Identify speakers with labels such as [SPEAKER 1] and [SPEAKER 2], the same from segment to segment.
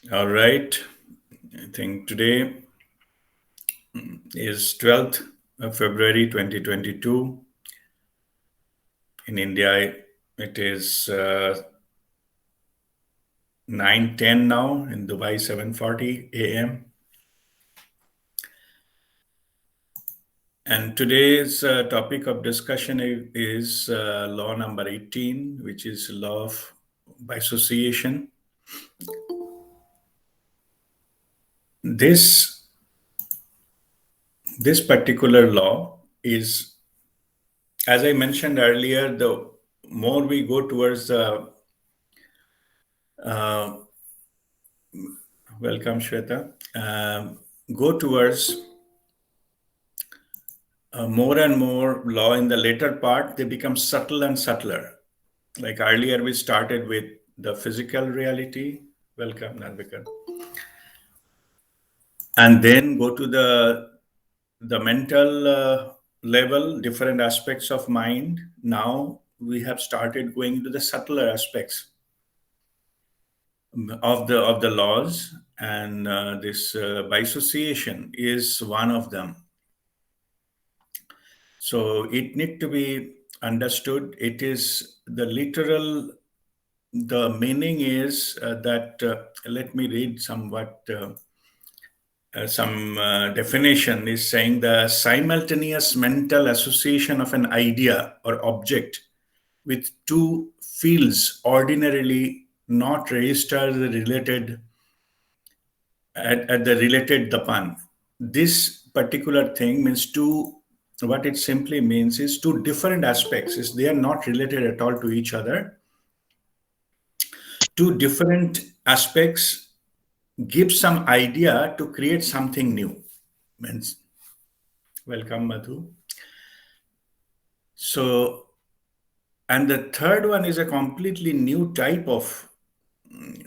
[SPEAKER 1] All right. I think today is 12th of February 2022. In India, it is 9:10 now. In Dubai, 7:40 a.m. And today's topic of discussion is law number 18, which is law of association. This this particular law is, as I mentioned earlier, the more we go towards the welcome, Shweta, go towards more and more law in the later part, they become subtle and subtler. Like earlier, we started with the physical reality. Welcome, Narvika. And then go to the mental level, different aspects of mind. Now we have started going to the subtler aspects of the laws, and this association is one of them. So it need to be understood. It is the literal. The meaning is that. Let me read somewhat. Some definition is saying the simultaneous mental association of an idea or object with two fields ordinarily not registered related at the related dapan. This particular thing means two. What it simply means is two different aspects. Is they are not related at all to each other. Two different aspects give some idea to create something new. Means welcome, Madhu. So, and the third one is a completely new type of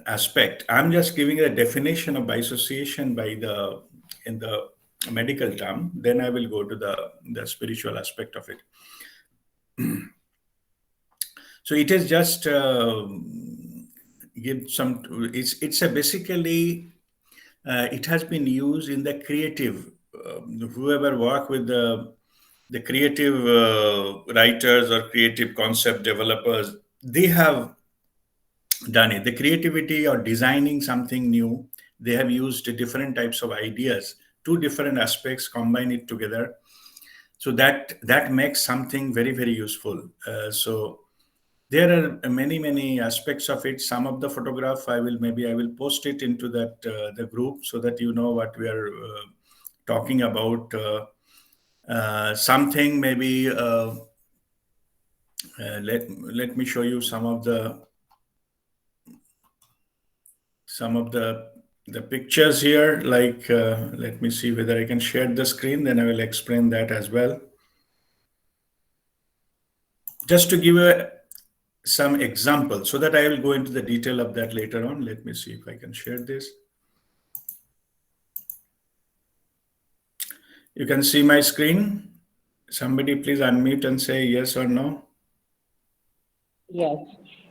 [SPEAKER 1] aspect. I'm just giving a definition of association by the in the medical term. Then I will go to the spiritual aspect of it. So it is just give some. It's a basically it has been used in the creative. Whoever work with the creative writers or creative concept developers, they have done it. The creativity or designing something new, they have used different types of ideas, two different aspects, combine it together. So that makes something very very useful. So there are many aspects of it. Some of the photograph I will post it into that the group so that you know what we are talking about. Something maybe let me show you some of the pictures here. Like let me see whether I can share the screen. Then I will explain that as well. Just to give some examples, so that I will go into the detail of that later on. Let me see if I can share this. You can see my screen. Somebody please unmute and say yes or no.
[SPEAKER 2] Yes.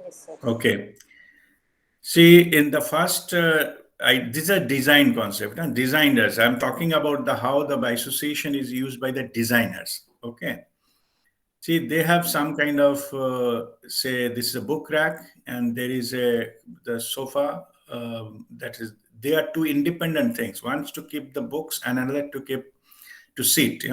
[SPEAKER 2] Yes, sir.
[SPEAKER 1] Okay. See, in the first, this is a design concept. Designers. I'm talking about the how the association is used by the designers. Okay. See, they have some kind of say this is a book rack, and there is the sofa. That is, they are two independent things. One's to keep the books, and another to keep to sit.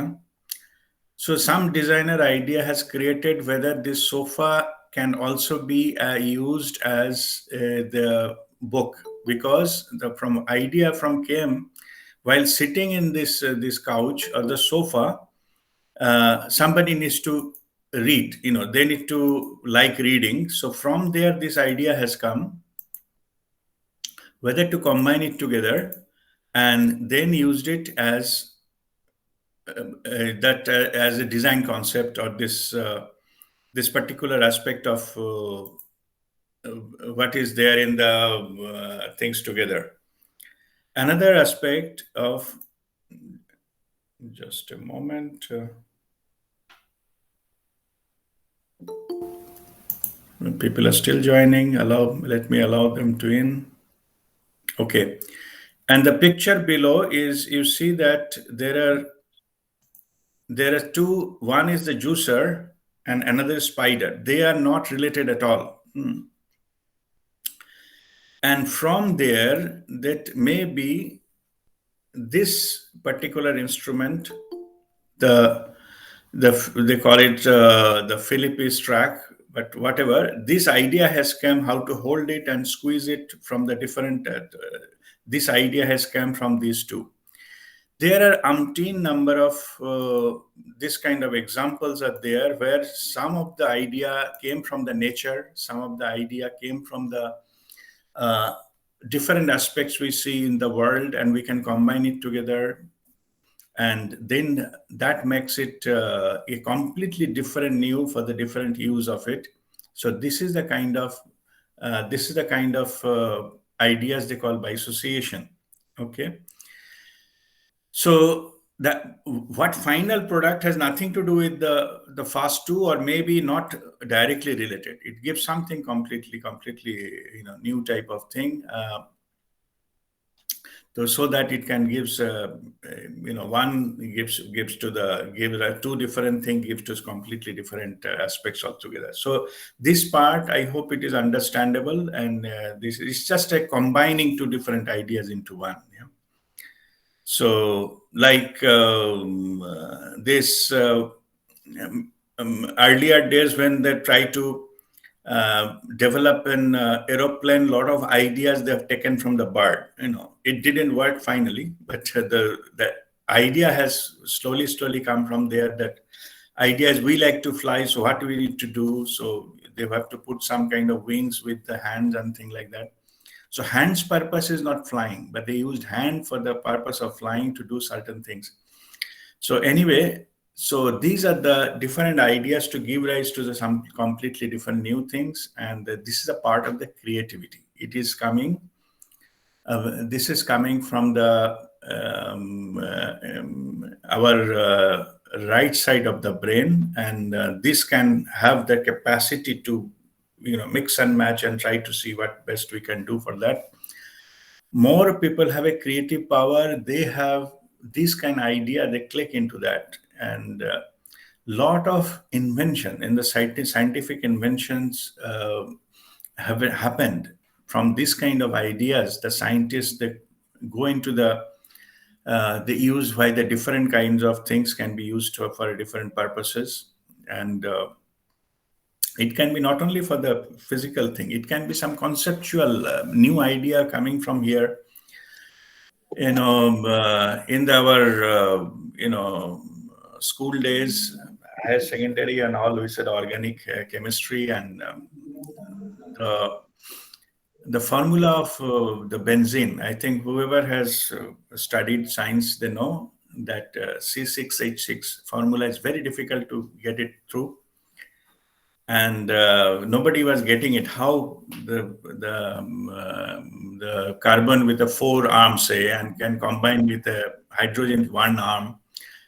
[SPEAKER 1] So some designer idea has created whether this sofa can also be used as the book, because the from idea from came while sitting in this couch or the sofa. Somebody needs to read. They need to like reading. So from there, this idea has come whether to combine it together, and then used it as that as a design concept, or this particular aspect of what is there in the things together. Another aspect of, just a moment, people are still joining. Let me allow them to in. Okay. And the picture below is, you see that there are two. One is the juicer and another is spider. They are not related at all. And from there, that may be this particular instrument, the they call it the Philippines track, but whatever. This idea has come how to hold it and squeeze it from the different. This idea has come from these two. There are umpteen number of this kind of examples are there, where some of the idea came from the nature, some of the idea came from the uh, different aspects we see in the world, and we can combine it together, and then that makes it a completely different new for the different use of it. So this is the kind of ideas they call bisociation. Okay. So that what final product has nothing to do with the fast two, or maybe not directly related. It gives something completely new type of thing. So that it can gives one gives two different thing, gives to completely different aspects altogether. So this part, I hope it is understandable, and this is just a combining two different ideas into one. Yeah. So, like this earlier days when they try to develop an aeroplane, a lot of ideas they have taken from the bird. It didn't work finally, but the idea has slowly come from there. That idea is, we like to fly, so what do we need to do? So they have to put some kind of wings with the hands and things like that. So hand's purpose is not flying, but they used hand for the purpose of flying to do certain things. So anyway, so these are the different ideas to give rise to some completely different new things, and this is a part of the creativity. It is coming. This is coming from the our right side of the brain, and this can have the capacity to mix and match and try to see what best we can do for that. More people have a creative power, they have this kind of idea, they click into that, and lot of invention in the scientific inventions have happened from this kind of ideas. The scientists, they go into they use why the different kinds of things can be used for different purposes, and it can be not only for the physical thing, it can be some conceptual new idea coming from here. In our school days, higher secondary and all, we said organic chemistry, and the formula of the benzene. I think whoever has studied science, they know that C6H6 formula is very difficult to get it through, and nobody was getting it. How the carbon with the four arms, say, and can combine with the hydrogen with one arm,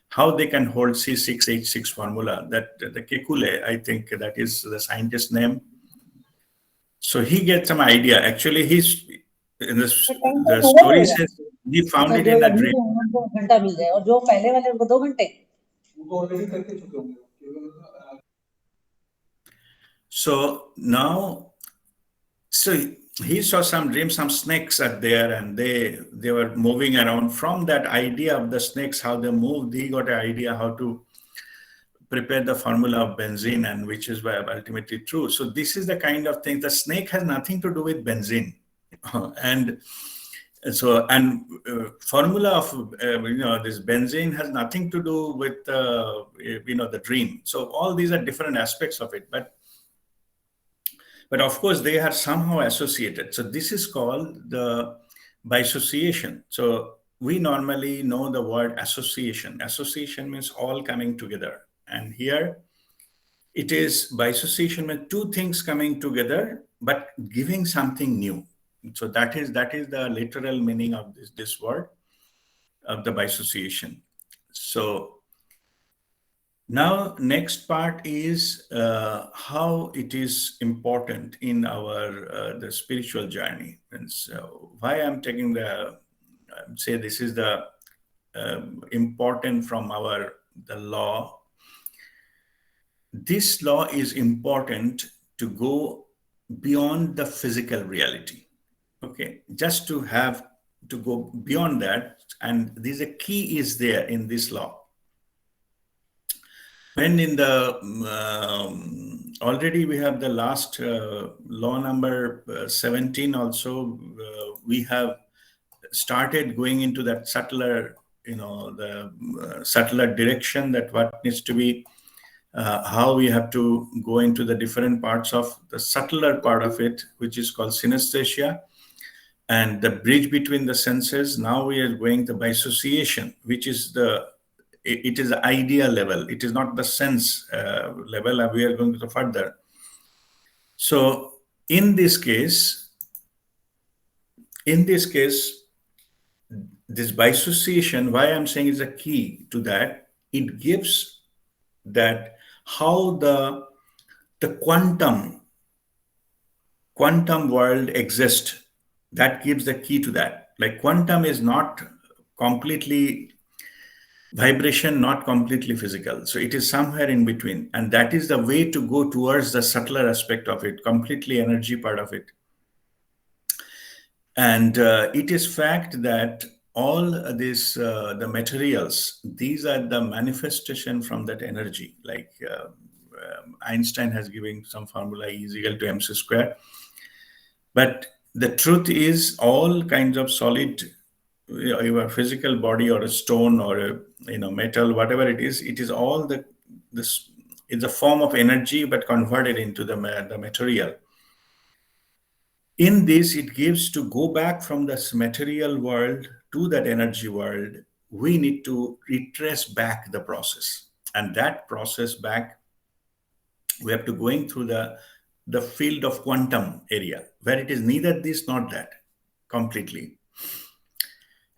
[SPEAKER 1] how they can hold C6H6 formula? That the Kekule, I think that is the scientist name. So he gets some idea. Actually, he's in the story says he found it in a dream. So now, so he saw some dreams, some snakes are there, and they were moving around. From that idea of the snakes, how they moved, he got an idea how to prepare the formula of benzene, and which is ultimately true. So this is the kind of thing. The snake has nothing to do with benzene, and so formula of this benzene has nothing to do with the dream. So all these are different aspects of it, but of course they are somehow associated. So this is called the bisociation. So we normally know the word association. Association means all coming together, and here it is bisociation means two things coming together but giving something new. So that is the literal meaning of this word of the bisociation. So Now, next part is how it is important in our the spiritual journey. And so, why I'm taking say this is the important from our the law. This law is important to go beyond the physical reality. Okay, just to have to go beyond that, and there's a key is there in this law. When in the already we have the last law number 17 also, we have started going into that subtler, the subtler direction, that what needs to be, how we have to go into the different parts of the subtler part of it, which is called synesthesia, and the bridge between the senses. Now we are going to bisociation, which is it is the idea level. It is not the sense level. And we are going to further. So in this case, this bisociation, why I'm saying is a key to that. It gives that how the quantum world exists. That gives the key to that. Like quantum is not completely vibration, not completely physical. So it is somewhere in between. And that is the way to go towards the subtler aspect of it, completely energy part of it. And it is fact that all this, the materials, these are the manifestation from that energy. Like Einstein has given some formula, E is equal to mc square. But the truth is all kinds of solid, your physical body or a stone or a metal, whatever it is all this it's a form of energy but converted into the material. In this, it gives to go back from this material world to that energy world. We need to retrace back the process, and that process back, we have to going through the field of quantum area, where it is neither this nor that completely.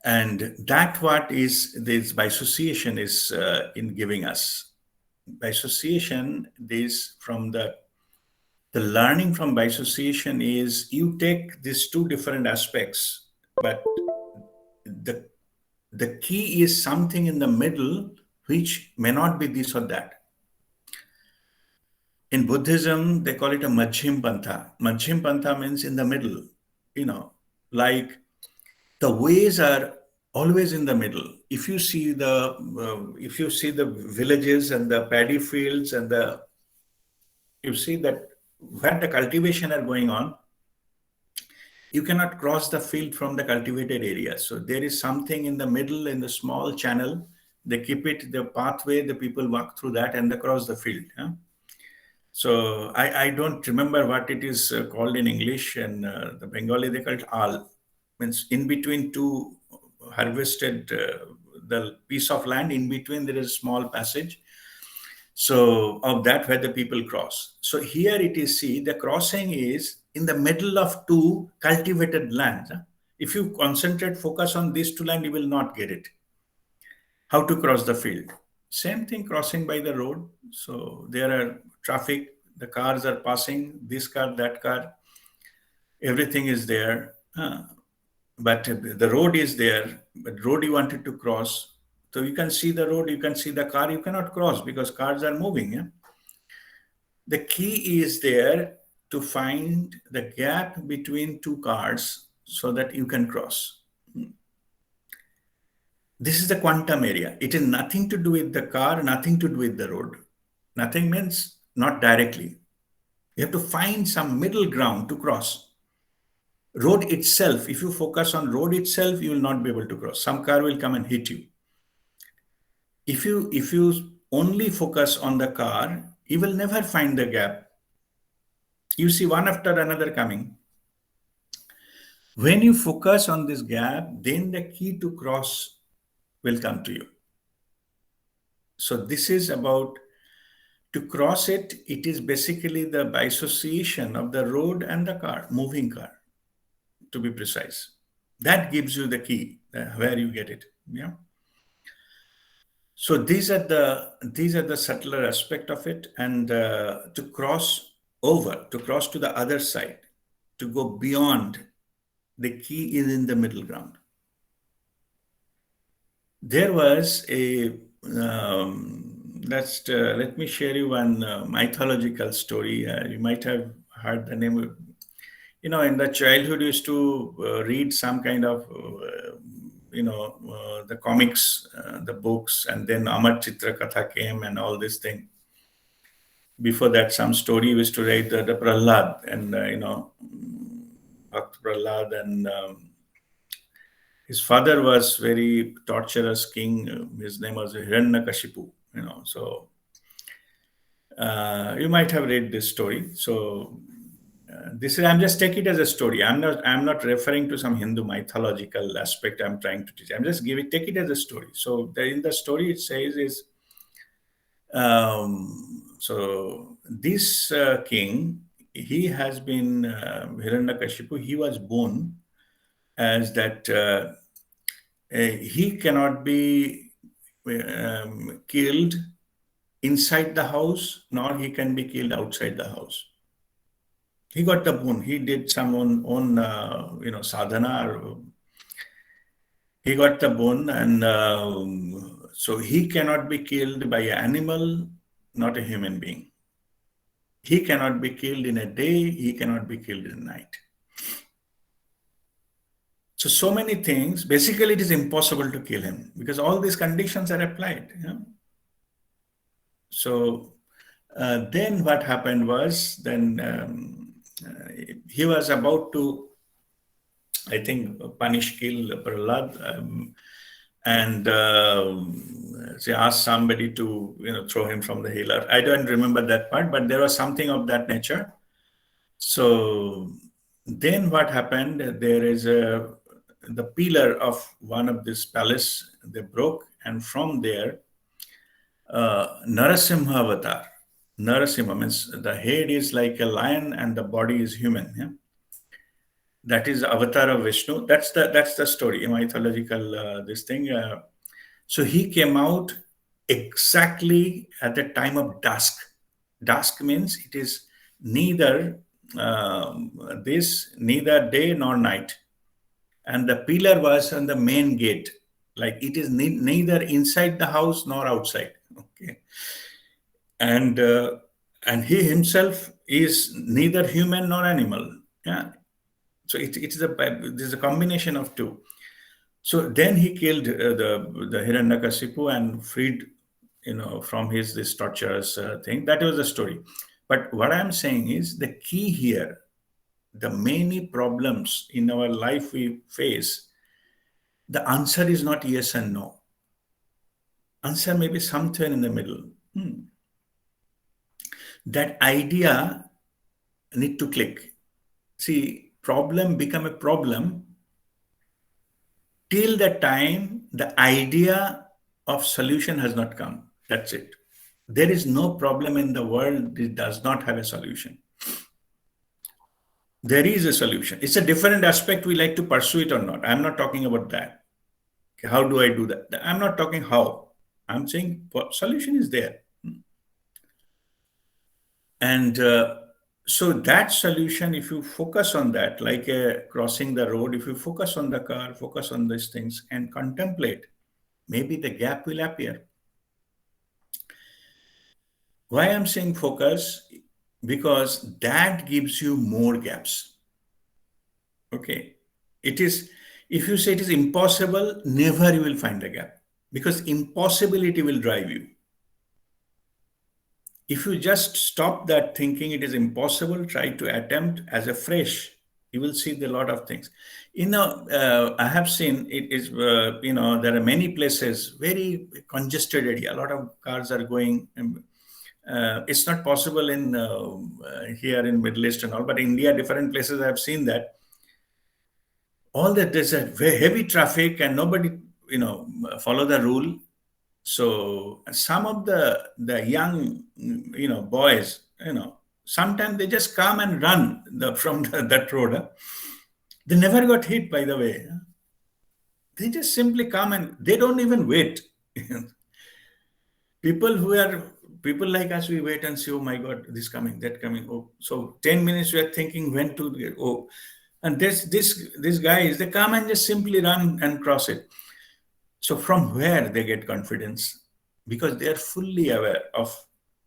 [SPEAKER 1] And that what is this bisociation is in giving us. Bisociation, this from the learning from bisociation is you take these two different aspects, but the key is something in the middle which may not be this or that. In Buddhism, they call it a Majjhim Pantha. Majjhim Pantha means in the middle, like the ways are always in the middle. If you see the villages and the paddy fields and you see that where the cultivation are going on, you cannot cross the field from the cultivated area. So there is something in the middle, in the small channel. They keep it the pathway. The people walk through that and they cross the field. Yeah? So I don't remember what it is called in English, and the Bengali they call it al. Means in between two harvested the piece of land, in between there is a small passage. So of that where the people cross. So here it is, see, the crossing is in the middle of two cultivated lands. If you concentrate, focus on these two lands, you will not get it. How to cross the field. Same thing crossing by the road. So there are traffic, the cars are passing, this car, that car, everything is there. But the road is there, but road you wanted to cross. So you can see the road, you can see the car, you cannot cross because cars are moving. Yeah? The key is there to find the gap between two cars so that you can cross. This is the quantum area. It is nothing to do with the car, nothing to do with the road. Nothing means not directly. You have to find some middle ground to cross. Road itself, if you focus on road itself, you will not be able to cross. Some car will come and hit you. If you only focus on the car, you will never find the gap. You see one after another coming. When you focus on this gap, then the key to cross will come to you. So this is about to cross it. It is basically the bisociation of the road and the car, moving car, to be precise. That gives you the key, where you get it. Yeah. So these are the subtler aspect of it, and to cross over, to cross to the other side, to go beyond, the key is in the middle ground. There was a let me share you one mythological story. You might have heard the name. In the childhood, used to read some kind of the comics, the books, and then Amar Chitra Katha came and all this thing. Before that, some story used to write the Prahlad and Bhakt Prahlad, and his father was very torturous king. His name was Hiranyakashipu. So you might have read this story. So this is, I'm just take it as a story. I'm not referring to some Hindu mythological aspect I'm trying to teach. I'm just take it as a story. So in the story it says is, so this king, he has been Hiranyakashipu. He was born as that he cannot be killed inside the house, nor he can be killed outside the house. He got the boon. He did some own sadhana. He got the boon, and so he cannot be killed by an animal, not a human being. He cannot be killed in a day. He cannot be killed in a night. So many things. Basically, it is impossible to kill him because all these conditions are applied. So then what happened was, then he was about to, I think, kill Prahlad, and they asked somebody to throw him from the hill. I don't remember that part, but there was something of that nature. So then what happened? There is the pillar of one of this palace, they broke, and from there Narasimha avatar. Narasimha means the head is like a lion and the body is human. Yeah? That is avatar of Vishnu. That's the story, a mythological this thing. So he came out exactly at the time of dusk. Dusk means it is neither neither day nor night, and the pillar was on the main gate. Like it is neither inside the house nor outside. Okay, and he himself is neither human nor animal. Yeah, so there's a combination of two. So then he killed the Hiranyakashipu and freed from his this torturous thing. That was the story. But what I'm saying is the key here, the many problems in our life we face, the answer is not yes and no. Answer may be somewhere in the middle. That idea need to click. See, problem become a problem till the time the idea of solution has not come. That's it. There is no problem in the world that does not have a solution. There is a solution. It's a different aspect we like to pursue it or not. I'm not talking about that. How do I do that? I'm not talking how. I'm saying solution is there. And so that solution, if you focus on that, like crossing the road, if you focus on the car, focus on these things and contemplate, maybe the gap will appear. Why I'm saying focus? Because that gives you more gaps. Okay. It is, if you say it is impossible, never you will find a gap because impossibility will drive you. If you just stop that thinking it is impossible, try to attempt as a fresh, you will see a lot of things. I have seen it is, there are many places, very congested area, a lot of cars are going. It's not possible in here in Middle East and all, but India, different places I've seen that. All that there's a very heavy traffic and nobody, follow the rule. So some of the young, boys, sometimes they just come and run from that road. They never got hit, by the way. They just simply come and they don't even wait. People like us, we wait and see, oh my God, this coming, that coming. Oh, so 10 minutes we are thinking when to get, oh, and this guys, they come and just simply run and cross it. So from where they get confidence? Because they are fully aware of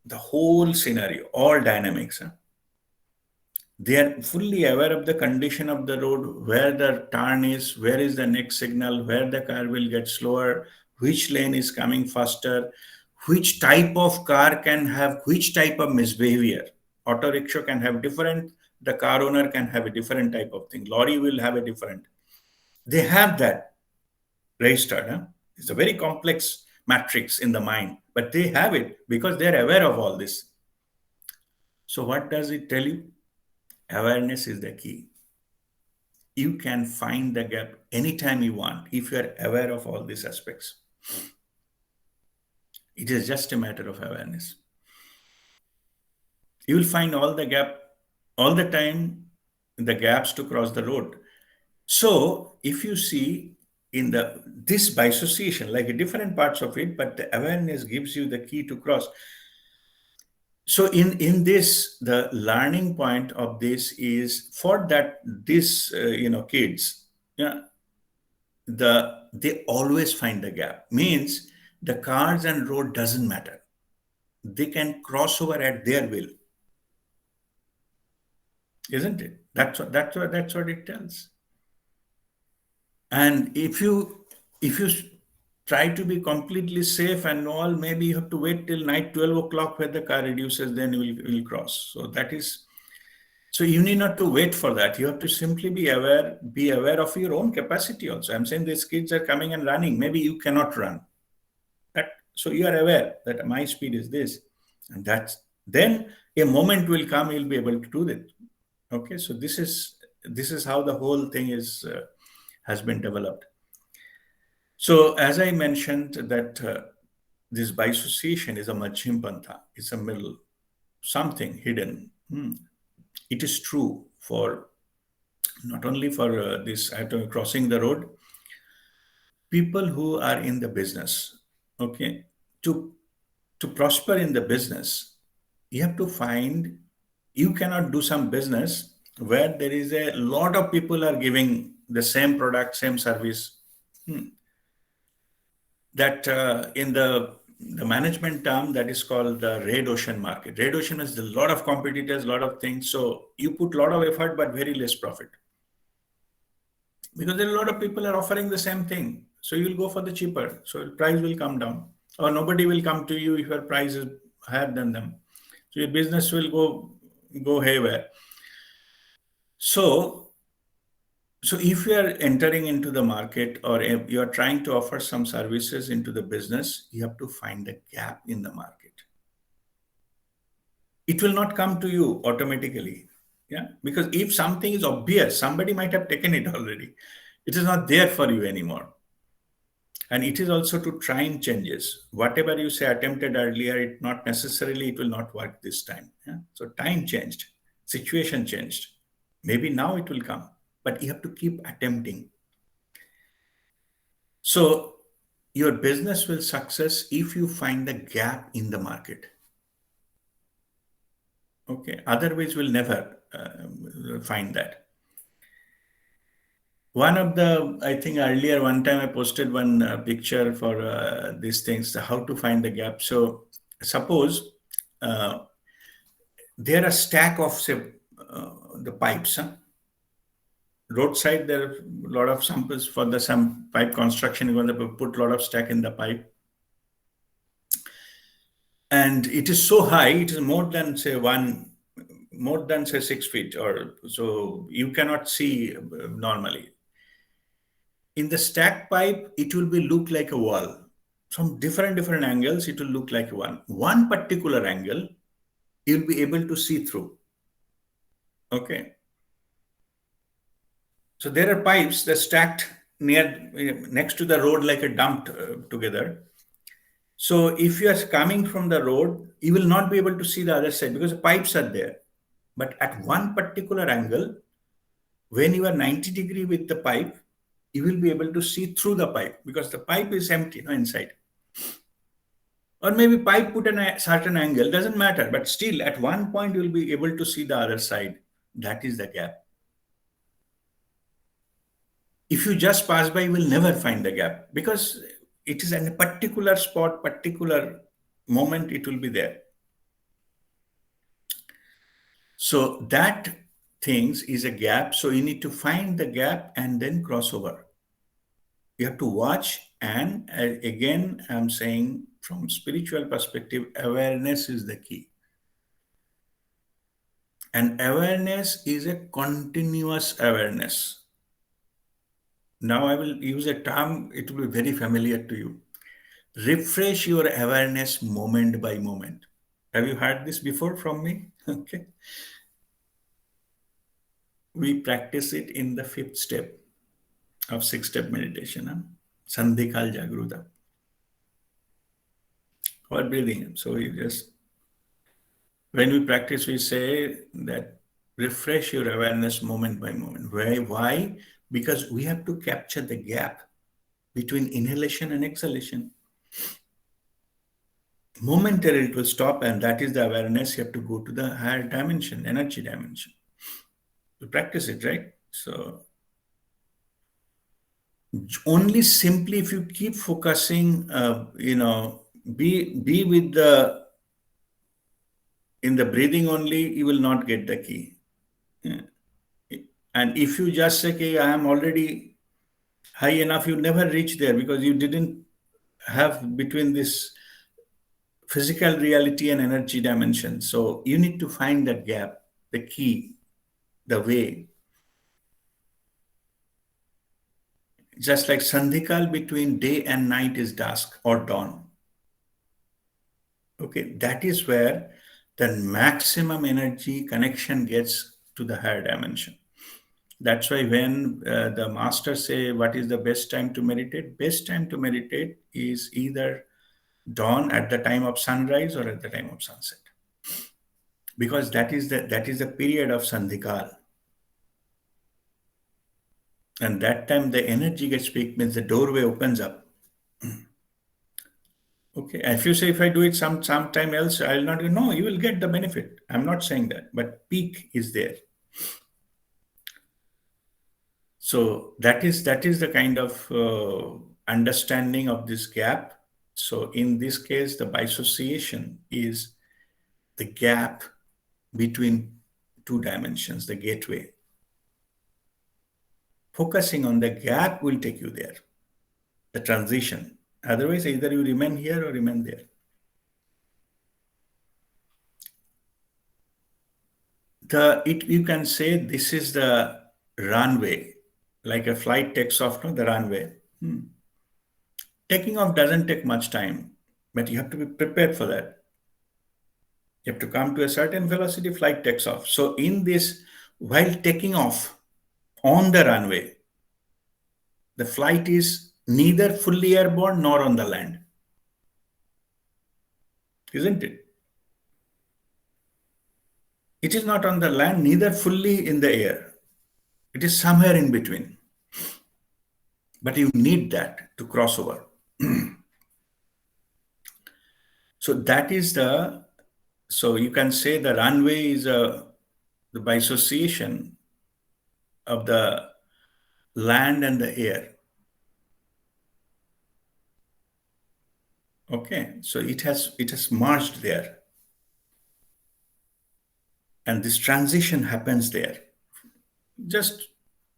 [SPEAKER 1] the whole scenario, all dynamics. Huh? They are fully aware of the condition of the road, where the turn is, where is the next signal, where the car will get slower, which lane is coming faster, which type of car can have which type of misbehavior. Auto rickshaw can have different, the car owner can have a different type of thing, lorry will have a different. They have that registered. Huh? It's a very complex matrix in the mind, but they have it because they're aware of all this. So, what does it tell you? Awareness is the key. You can find the gap anytime you want if you are aware of all these aspects. It is just a matter of awareness. You will find all the gap all the time, the gaps to cross the road. So if you see in the this bisociation, like different parts of it, but the awareness gives you the key to cross. So in this, the learning point of this is for that this kids, yeah, they always find the gap. Means the cars and road doesn't matter. They can cross over at their will, isn't it? That's what it tells. And if you try to be completely safe and all, maybe you have to wait till night 12 o'clock where the car reduces, then you will cross. So that is so you need not to wait for that. You have to simply be aware of your own capacity also. I'm saying these kids are coming and running. Maybe you cannot run. So you are aware that my speed is this, and that's then a moment will come you'll be able to do that. Okay, so this is how the whole thing is has been developed. So as I mentioned that this bisociation is a Majjhim Pantha, it's a middle, something hidden. It is true for not only for this crossing the road, people who are in the business, okay, to prosper in the business, you have to find, you cannot do some business where there is a lot of people are giving the same product, same service. That in the management term, that is called the red ocean market. Red ocean is a lot of competitors, a lot of things. So you put a lot of effort, but very less profit. Because there are a lot of people are offering the same thing. So you will go for the cheaper. So the price will come down. Or nobody will come to you if your price is higher than them. So your business will go haywire. So if you are entering into the market or if you are trying to offer some services into the business, you have to find a gap in the market. It will not come to you automatically. Yeah. Because if something is obvious, somebody might have taken it already. It is not there for you anymore. And it is also to trying changes. Whatever you say attempted earlier, it not necessarily it will not work this time. Yeah? So time changed, situation changed. Maybe now it will come, but you have to keep attempting. So your business will success if you find the gap in the market. Okay, otherwise we'll never find that. One of the, I think earlier one time I posted one picture for these things, how to find the gap. So suppose there are stack of say the pipes. Huh? Roadside, there are a lot of samples for the some pipe construction. You're going to put a lot of stack in the pipe. And it is so high, it is more than say 6 feet or so, you cannot see normally. In the stack pipe, it will be look like a wall. From different angles, it will look like one particular angle, you'll be able to see through. Okay. So there are pipes that stacked next to the road like a dumped together. So if you are coming from the road, you will not be able to see the other side because the pipes are there. But at one particular angle, when you are 90 degree with the pipe, you will be able to see through the pipe because the pipe is empty inside. or maybe pipe put a certain angle, doesn't matter, but still at one point you'll be able to see the other side. That is the gap. If you just pass by, you will never find the gap because it is in a particular spot, particular moment, it will be there. So that things is a gap. So you need to find the gap and then cross over. You have to watch. And again, I'm saying from spiritual perspective, awareness is the key. And awareness is a continuous awareness. Now I will use a term, it will be very familiar to you. Refresh your awareness moment by moment. Have you heard this before from me? Okay. We practice it in the fifth step of six-step meditation, Sandhikal Jagruta, or breathing. So you just, when we practice, we say that refresh your awareness moment by moment. Why? Because we have to capture the gap between inhalation and exhalation. Momentarily it will stop, and that is the awareness. You have to go to the higher dimension, energy dimension, to practice it, right? So only simply if you keep focusing, be with the in the breathing only, you will not get the key. Yeah. And if you just say, okay, I am already high enough, you never reach there because you didn't have between this physical reality and energy dimension. So you need to find that gap, the key, the way. Just like Sandhikal, between day and night is dusk or dawn. Okay, that is where the maximum energy connection gets to the higher dimension. That's why when the masters say, what is the best time to meditate? Best time to meditate is either dawn, at the time of sunrise, or at the time of sunset. Because that is the period of Sandhikal. And that time the energy gets peaked, means the doorway opens up. Okay. And if you say, if I do it sometime else, I'll not, no, you will get the benefit. I'm not saying that, but peak is there. So that is the kind of understanding of this gap. So in this case, the dissociation is the gap between two dimensions, the gateway. Focusing on the gap will take you there, the transition. Otherwise, either you remain here or remain there. You can say this is the runway, like a flight takes off, no, the runway. Taking off doesn't take much time, but you have to be prepared for that. You have to come to a certain velocity, flight takes off. So in this, while taking off on the runway, the flight is neither fully airborne nor on the land. Isn't it? It is not on the land, neither fully in the air. It is somewhere in between. But you need that to cross over. So that is so you can say the runway is the dissociation of the land and the air. Okay, so it has merged there. And this transition happens there. Just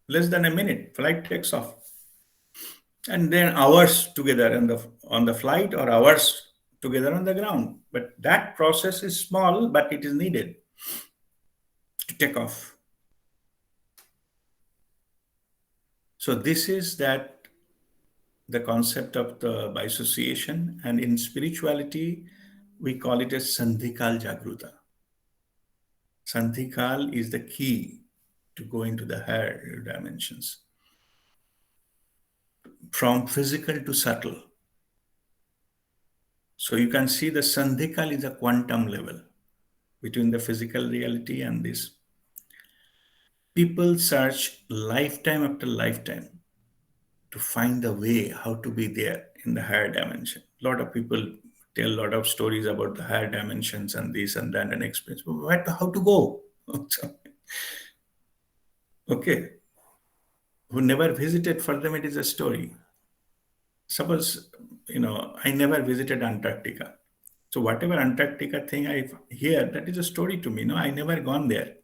[SPEAKER 1] less than a minute, flight takes off. And then hours together on the flight, or hours together on the ground. But that process is small, but it is needed to take off. So this is the concept of the dissociation, and in spirituality, we call it as Sandhikal Jagruta. Sandhikal is the key to go into the higher dimensions, from physical to subtle. So you can see the Sandhikal is a quantum level between the physical reality and this. People search lifetime after lifetime to find the way how to be there in the higher dimension. A lot of people tell a lot of stories about the higher dimensions and this and that and experience. But how to go? Okay. Who never visited, for them it is a story. Suppose, I never visited Antarctica. So whatever Antarctica thing I hear, that is a story to me. No, I never gone there.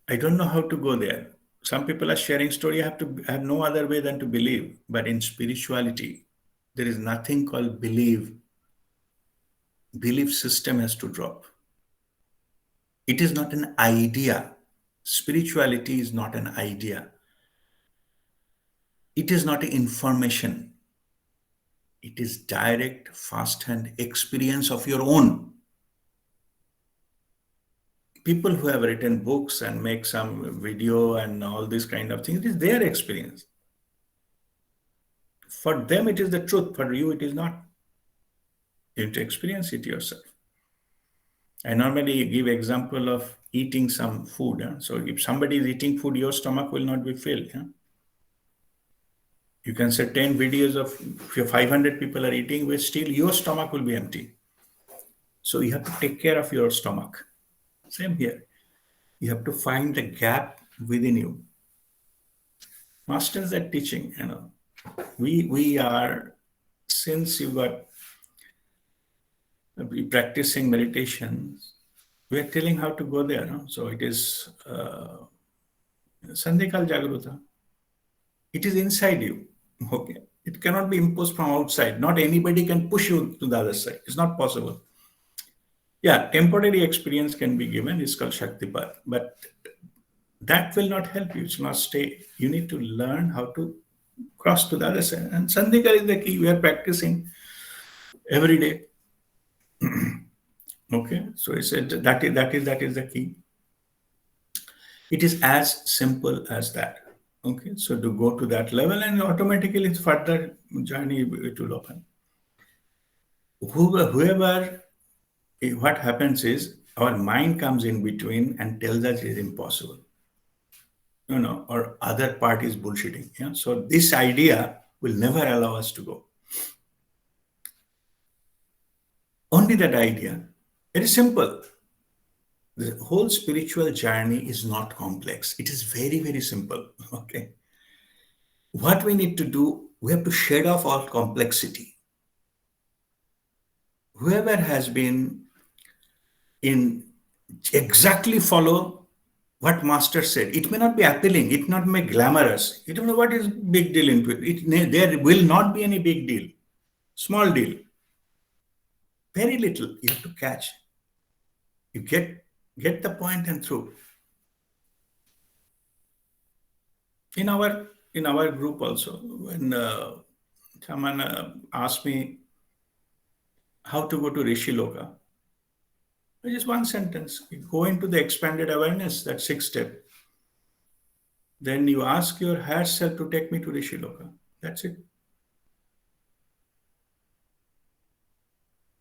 [SPEAKER 1] I don't know how to go there. Some people are sharing story. I have no other way than to believe. But in spirituality, there is nothing called believe. Belief system has to drop. It is not an idea. Spirituality is not an idea. It is not information. It is direct, first-hand experience of your own. People who have written books and make some video and all these kind of things, it is their experience. For them, it is the truth. For you, it is not. You have to experience it yourself. I normally give example of eating some food. So if somebody is eating food, your stomach will not be filled. You can say 10 videos of if 500 people are eating, but still your stomach will be empty. So you have to take care of your stomach. Same here. You have to find the gap within you. Masters are teaching, We are, since you got practicing meditation, we are telling how to go there. So it is Sandhikal Jagruta. It is inside you. Okay. It cannot be imposed from outside. Not anybody can push you to the other side. It's not possible. Yeah, temporary experience can be given. It's called Shaktipat. But that will not help you. It will not stay. You need to learn how to cross to the other side. And Sandhikal is the key. We are practicing every day. Okay. So I said that is the key. It is as simple as that. Okay. So to go to that level and automatically it's further journey it will open. Whoever, what happens is our mind comes in between and tells us it is impossible. Or other part is bullshitting. Yeah. So this idea will never allow us to go. Only that idea. It is simple. The whole spiritual journey is not complex. It is very, very simple. Okay. What we need to do, we have to shed off all complexity. Whoever has been in exactly follow what Master said, it may not be appealing, it not may glamorous. You don't know what is big deal into it. There will not be any big deal. Small deal. Very little you have to catch. You get the point and through. In our group also, when someone asked me how to go to Rishi Loka, just one sentence. You go into the expanded awareness, that 6th step. Then you ask your higher self to take me to Rishi Loka. That's it.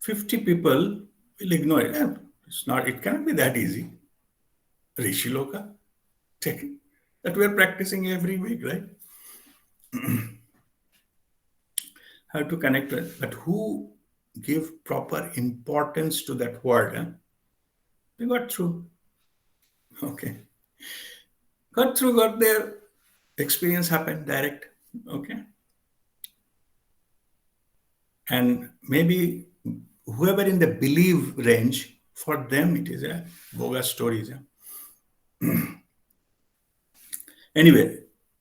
[SPEAKER 1] 50 people will ignore it. It cannot be that easy. Rishi Loka, take it. That we are practicing every week, right? How to connect with, but who give proper importance to that word? They got through. Okay. Got through, got there. Experience happened direct. Okay. And maybe whoever in the belief range, for them it is a bogus stories. Anyway,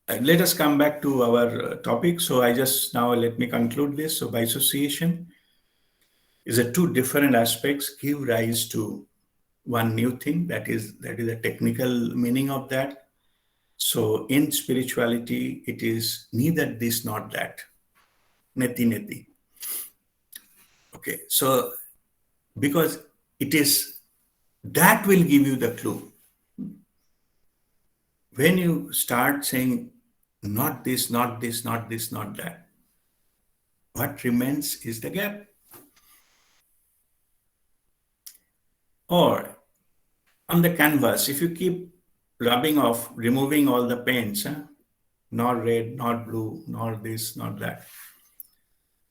[SPEAKER 1] let us come back to our topic. So let me conclude this. So bisociation is a two different aspects give rise to one new thing. That is a technical meaning of that. So in spirituality, it is neither this nor that. Neti neti. Okay, so because it is that will give you the clue. When you start saying not this, not this, not this, not that, what remains is the gap. Or on the canvas, if you keep rubbing off, removing all the paints, not red, not blue, not this, not that,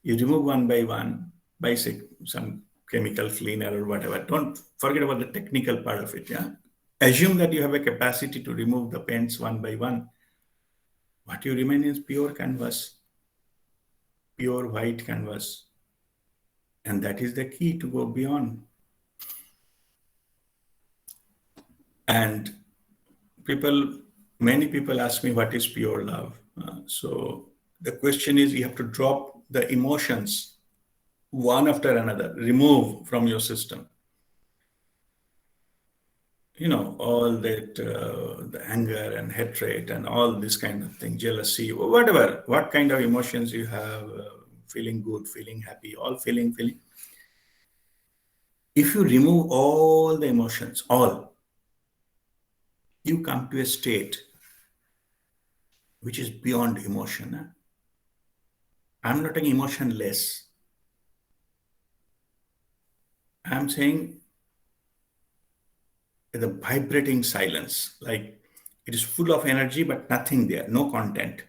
[SPEAKER 1] You remove one by one by say, some chemical cleaner or whatever. Don't forget about the technical part of it. Yeah. Assume that you have a capacity to remove the paints one by one. What you remain is pure canvas, pure white canvas. And that is the key to go beyond. And many people ask me what is pure love. So the question is you have to drop the emotions one after another, remove from your system. All that, the anger and hatred and all this kind of thing, jealousy, whatever, what kind of emotions you have, feeling good, feeling happy, all feeling. If you remove all the emotions, all, you come to a state which is beyond emotion. I'm not saying emotionless. I'm saying the vibrating silence, like it is full of energy, but nothing there, no content.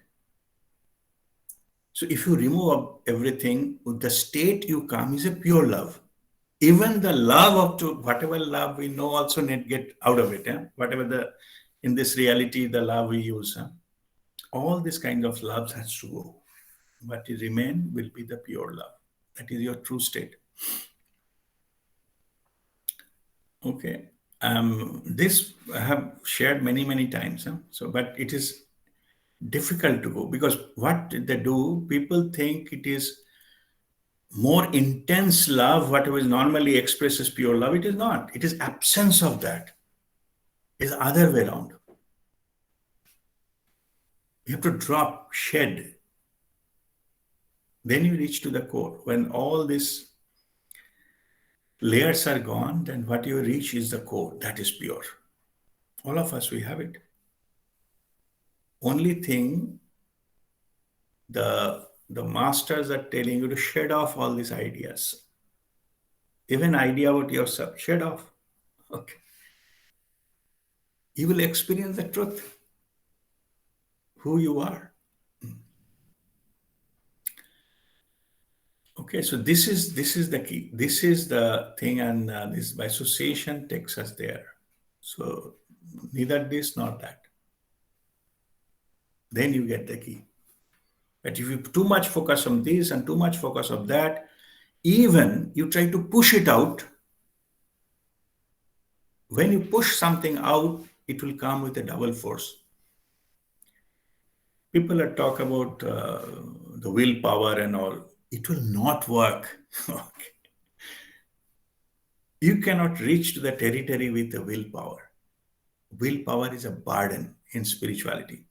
[SPEAKER 1] So if you remove everything, the state you come is a pure love. Even the love whatever love we know also need get out of it. Whatever in this reality, the love we use, all this kind of love has to go. What will remain will be the pure love. That is your true state. Okay. This I have shared many, many times. But it is difficult to go because what they do, people think it is more intense love, whatever is normally expressed as pure love. It is not. It is absence of that. It is other way around. You have to drop, shed. Then you reach to the core. When all these layers are gone, then what you reach is the core. That is pure. All of us, we have it. Only thing, the masters are telling you to shed off all these ideas. Even idea about yourself, shed off. Okay. You will experience the truth, who you are. Okay, so this is the key. This is the thing, and this by association takes us there. So neither this nor that. Then you get the key. But if you too much focus on this and too much focus on that, even you try to push it out, when you push something out, it will come with a double force. People are talk about the willpower and all. It will not work. Okay. You cannot reach to the territory with the willpower. Willpower is a burden in spirituality.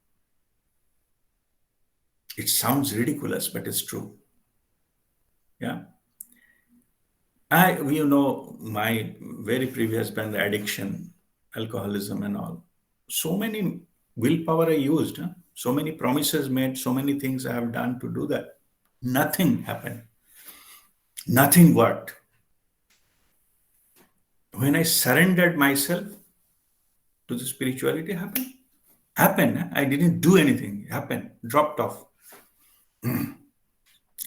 [SPEAKER 1] It sounds ridiculous, but it's true. Yeah. My very previous band, addiction, alcoholism and all. So many willpower I used. So many promises made, so many things I have done to do that. Nothing happened. Nothing worked. When I surrendered myself to the spirituality, happened. I didn't do anything. Happened. Dropped off.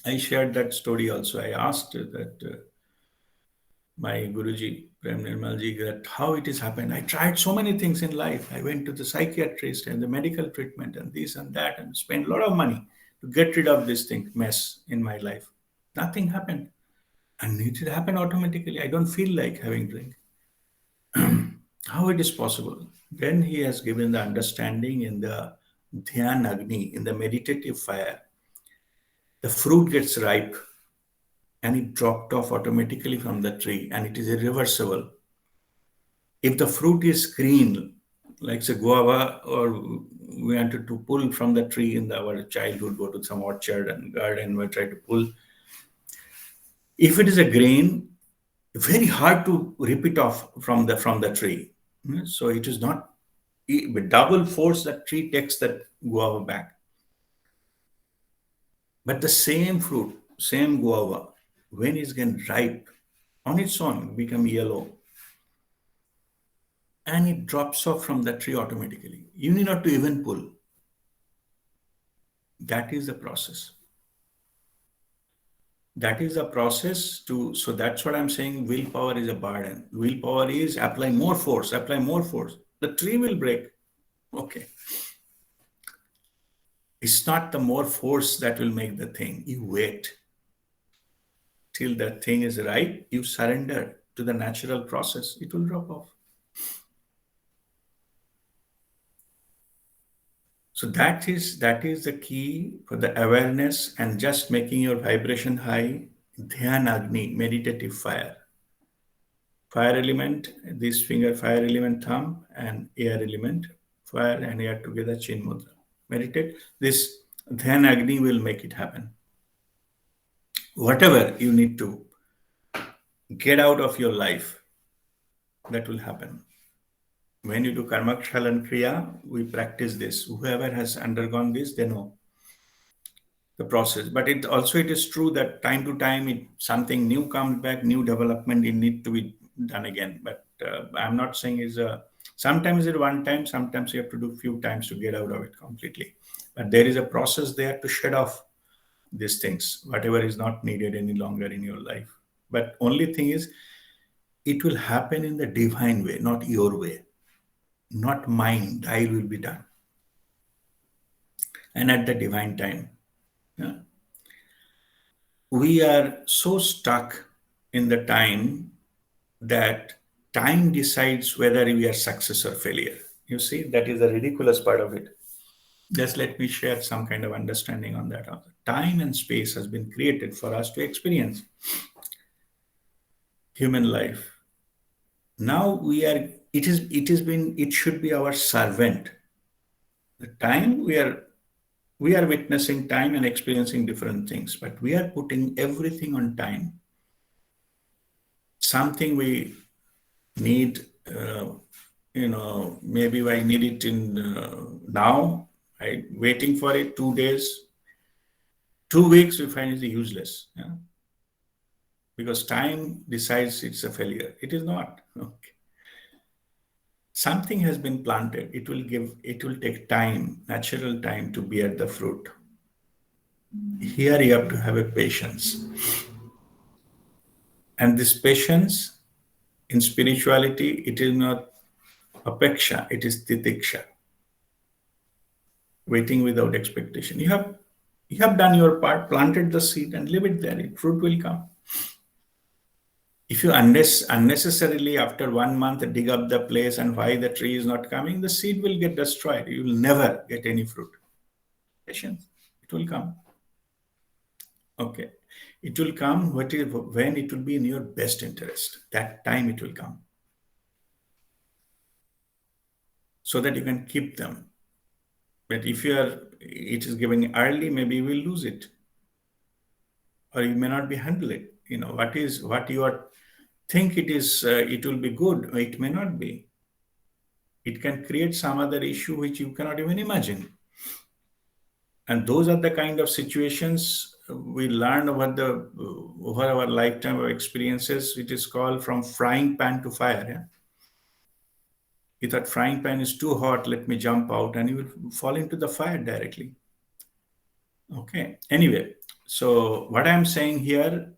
[SPEAKER 1] I shared that story also. I asked that my Guruji, Prem Nirmalji, that how it has happened. I tried so many things in life. I went to the psychiatrist and the medical treatment and this and that and spent a lot of money to get rid of this mess in my life. Nothing happened. And it will happen automatically. I don't feel like having drink. How it is possible? Then he has given the understanding in the Dhyan Agni, in the meditative fire. The fruit gets ripe and it dropped off automatically from the tree and it is irreversible. If the fruit is green, like say guava, or we wanted to pull from the tree in our childhood, go to some orchard and garden, we try to pull. If it is a grain, very hard to rip it off from the tree. So it is not with double force that tree takes that guava back. But the same fruit, same guava, when it's getting ripe, on its own become yellow, and it drops off from the tree automatically. You need not to even pull. That is the process. That is the process to, so that's what I'm saying. Willpower is a burden. Willpower is apply more force, apply more force. The tree will break. Okay. It's not the more force that will make the thing. You wait till the thing is right. You surrender to the natural process. It will drop off. So that is the key for the awareness and just making your vibration high. Dhyan Agni, meditative fire. Fire element, this finger, fire element, thumb, and air element, fire and air together, chin mudra. Meditate. This Dhyan Agni will make it happen. Whatever you need to get out of your life, that will happen. When you do Karma Kshalan Kriya, we practice this. Whoever has undergone this, they know the process. But it is true that time to time something new comes back, new development, it need to be done again. But I'm not saying sometimes it's one time, sometimes you have to do few times to get out of it completely. But there is a process there to shed off these things, whatever is not needed any longer in your life. But only thing is, it will happen in the divine way, not your way, not mine. Thy will be done, and at the divine time. Yeah. We are so stuck in the time that time decides whether we are success or failure. You see, that is the ridiculous part of it. Just let me share some kind of understanding on that. Time and space has been created for us to experience human life. Now it should be our servant. The time we are witnessing time and experiencing different things, but we are putting everything on time. Something we need, maybe I need it in now. I waiting for it 2 days, 2 weeks. We find it useless, because time decides it's a failure. It is not. Okay. Something has been planted. It will take time, natural time, to bear the fruit. Here you have to have a patience, and this patience in spirituality, it is not apeksha, it is titiksha, waiting without expectation. You have done your part, planted the seed, and leave it there. Fruit will come. If you unnecessarily after 1 month dig up the place and why the tree is not coming, the seed will get destroyed. You will never get any fruit. Patience, it will come. Okay, it will come when it will be in your best interest. That time it will come, so that you can keep them. But if it is giving early, maybe you will lose it, or you may not be handle it. What you are think it is. It will be good. It may not be. It can create some other issue which you cannot even imagine. And those are the kind of situations we learn over our lifetime of experiences. It is called from frying pan to fire. Yeah? You thought frying pan is too hot, let me jump out, and you will fall into the fire directly. Okay. Anyway, so what I'm saying here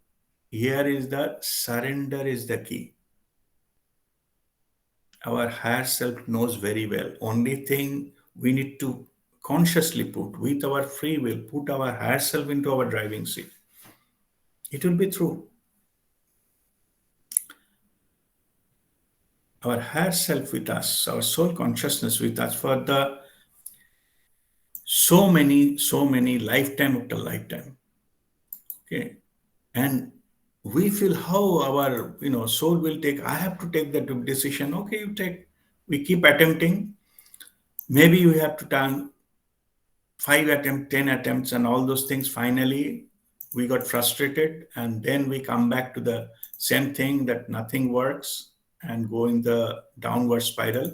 [SPEAKER 1] is the surrender is the key. Our higher self knows very well. Only thing we need to consciously put with our free will, put our higher self into our driving seat. It will be true. Our higher self with us, our soul consciousness with us for the so many lifetime after lifetime. Okay. And we feel how our soul will take, I have to take that decision. Okay, you take. We keep attempting. Maybe we have to turn 5 attempts, 10 attempts, and all those things. Finally, we got frustrated, and then we come back to the same thing, that nothing works, and go in the downward spiral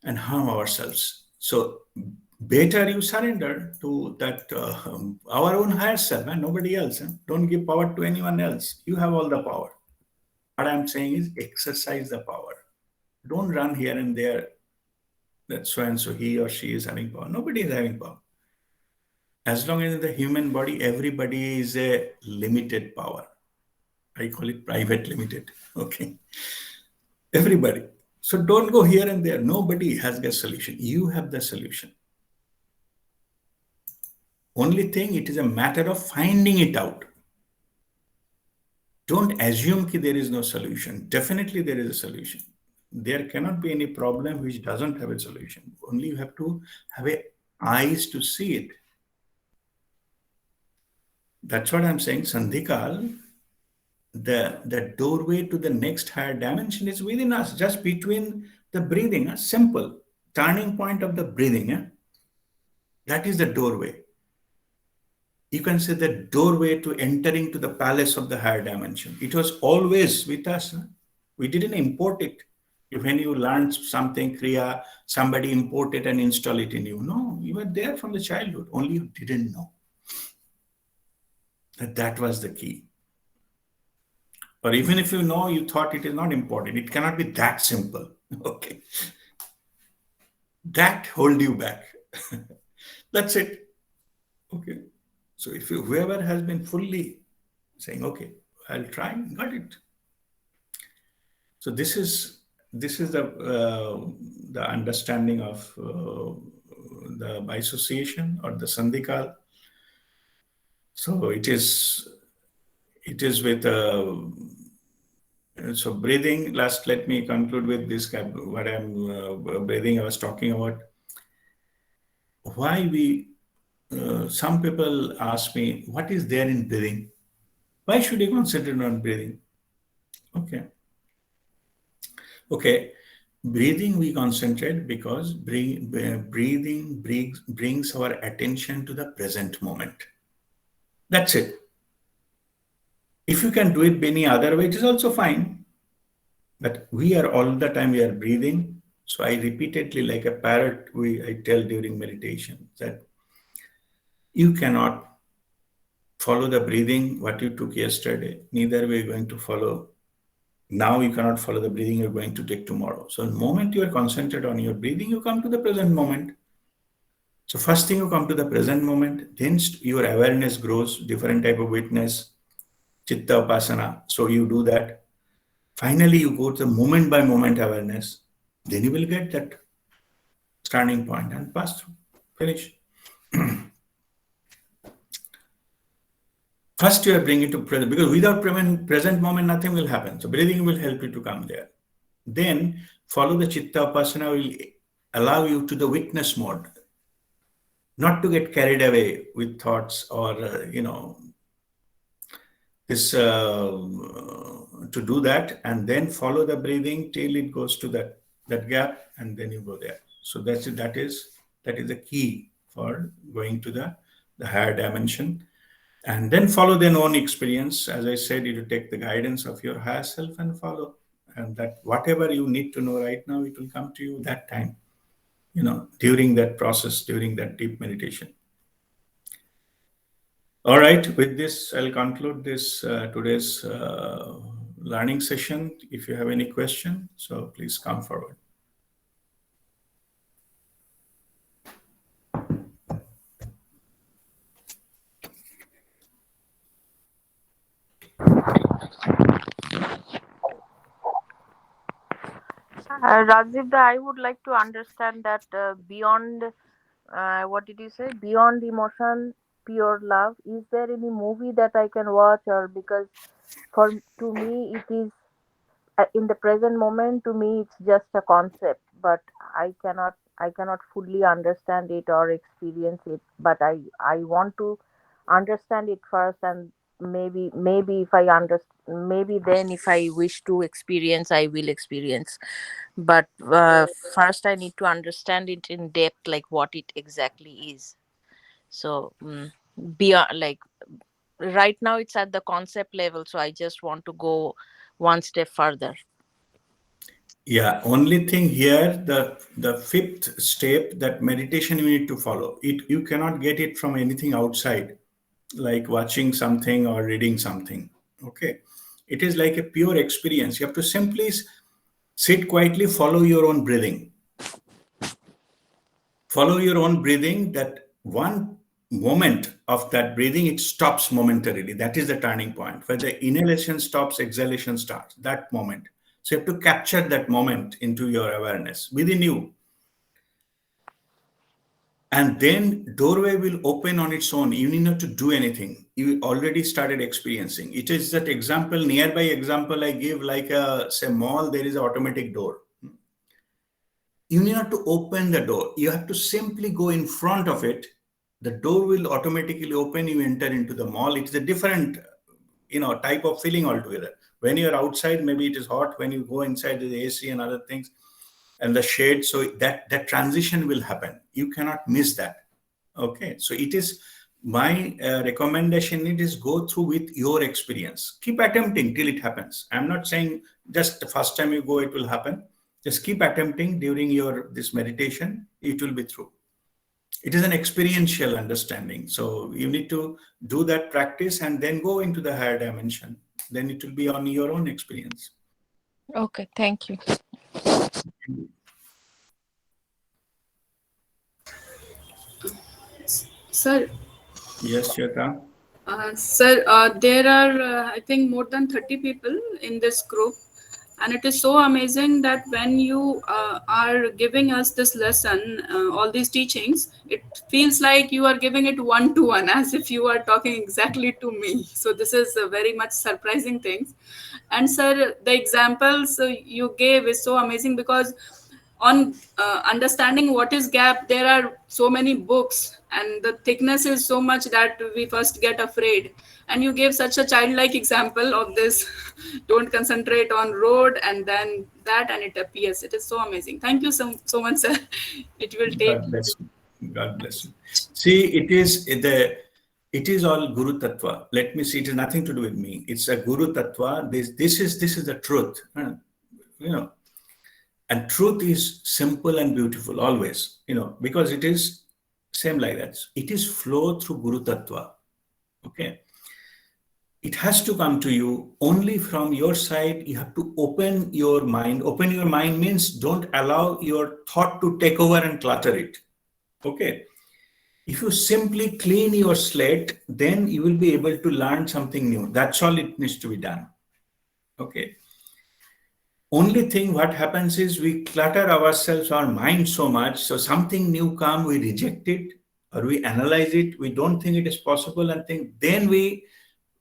[SPEAKER 1] and harm ourselves. So better you surrender to that our own higher self and nobody else. Don't give power to anyone else. You have all the power. What I'm saying is exercise the power. Don't run here and there that so and so he or she is having power. Nobody is having power. As long as in the human body, everybody is a limited power. I call it private limited. Okay. Everybody. So don't go here and there. Nobody has a solution. You have the solution. Only thing, it is a matter of finding it out. Don't assume that there is no solution. Definitely there is a solution. There cannot be any problem which doesn't have a solution. Only you have to have eyes to see it. That's what I'm saying. Sandhikal, the doorway to the next higher dimension is within us, just between the breathing. Simple. Turning point of the breathing. That is the doorway. You can say the doorway to entering to the palace of the higher dimension. It was always with us. We didn't import it. When you learned something, Kriya, somebody imported and installed it in you. No, you were there from the childhood. Only you didn't know. That was the key. Or even if you know, you thought it is not important. It cannot be that simple. Okay. That hold you back. That's it. Okay. So if whoever has been fully saying, okay, I'll try, got it. So this is the understanding of the bisociation or the sandhikal. So it is with so breathing. Let me conclude with this. What I'm breathing, I was talking about. Why we some people ask me, what is there in breathing? Why should you concentrate on breathing? Okay. Breathing, we concentrate because breathing brings our attention to the present moment. That's it. If you can do it any other way, it is also fine. But we are all the time, we are breathing. So I repeatedly, like a parrot, I tell during meditation that you cannot follow the breathing, what you took yesterday. Neither we are going to follow. Now you cannot follow the breathing you're going to take tomorrow. So the moment you are concentrated on your breathing, you come to the present moment. So first thing, you come to the present moment, then your awareness grows, different type of witness, chitta upasana. So you do that. Finally, you go to the moment by moment awareness. Then you will get that starting point and pass through. Finish. First, you are bringing it to present, because without present moment, nothing will happen. So breathing will help you to come there. Then follow the chitta upasana will allow you to the witness mode, not to get carried away with thoughts or this to do that, and then follow the breathing till it goes to that gap, and then you go there. So that is the key for going to the higher dimension. And then follow their own experience. As I said, you take the guidance of your higher self and follow. And that whatever you need to know right now, it will come to you that time, during that process, during that deep meditation. All right, with this, I'll conclude this today's learning session. If you have any question, so please come forward.
[SPEAKER 2] Rajiv, I would like to understand that beyond, what did you say? Beyond emotion, pure love. Is there any movie that I can watch, or because to me it is in the present moment. To me, it's just a concept, but I cannot fully understand it or experience it. But I want to understand it first, and maybe if I understand, maybe then if I wish to experience, I will experience. But first I need to understand it in depth, like what it exactly is. So beyond, like, right now it's at the concept level, so I just want to go one step further.
[SPEAKER 1] Yeah, only thing here, the fifth step, that meditation you need to follow. You cannot get it from anything outside, like watching something or reading something. Okay. It is like a pure experience. You have to simply sit quietly, follow your own breathing. Follow your own breathing. That one moment of that breathing, it stops momentarily. That is the turning point where the inhalation stops, exhalation starts, that moment. So you have to capture that moment into your awareness within you. And then doorway will open on its own. You need not to do anything. You already started experiencing. It is that example, nearby example I give, like a say mall, there is an automatic door. You need not to open the door. You have to simply go in front of it. The door will automatically open. You enter into the mall. It's a different, type of feeling altogether. When you're outside, maybe it is hot. When you go inside, the AC and other things, and the shade. So that transition will happen. You cannot miss that. Okay. So it is my recommendation. It is go through with your experience. Keep attempting till it happens. I'm not saying just the first time you go, it will happen. Just keep attempting during your this meditation. It will be through. It is an experiential understanding. So you need to do that practice and then go into the higher dimension. Then it will be on your own experience.
[SPEAKER 2] Okay, thank you.
[SPEAKER 3] Sir,
[SPEAKER 1] Yes, Shweta.
[SPEAKER 3] sir, there are, I think, more than 30 people in this group. And it is so amazing that when you are giving us this lesson, all these teachings, it feels like you are giving it one to one, as if you are talking exactly to me. So this is a very much surprising thing. And sir, the examples you gave is so amazing because on understanding what is gap, there are so many books and the thickness is so much that we first get afraid. And you gave such a childlike example of this don't concentrate on road and then that and it appears. It is so amazing. Thank you so much, sir. It will take.
[SPEAKER 1] God bless you. God bless you. See, it is all Guru Tattva. Let me see. It has nothing to do with me. It's a Guru Tattva. This is the truth. You know, and truth is simple and beautiful always. Because it is same like that. It is flow through Guru Tattva. Okay. It has to come to you only from your side. You have to open your mind. Open your mind means don't allow your thought to take over and clutter it. Okay. If you simply clean your slate, then you will be able to learn something new. That's all it needs to be done. Okay. Only thing what happens is we clutter ourselves, our mind so much. So something new come, we reject it or we analyze it. We don't think it is possible and think, then we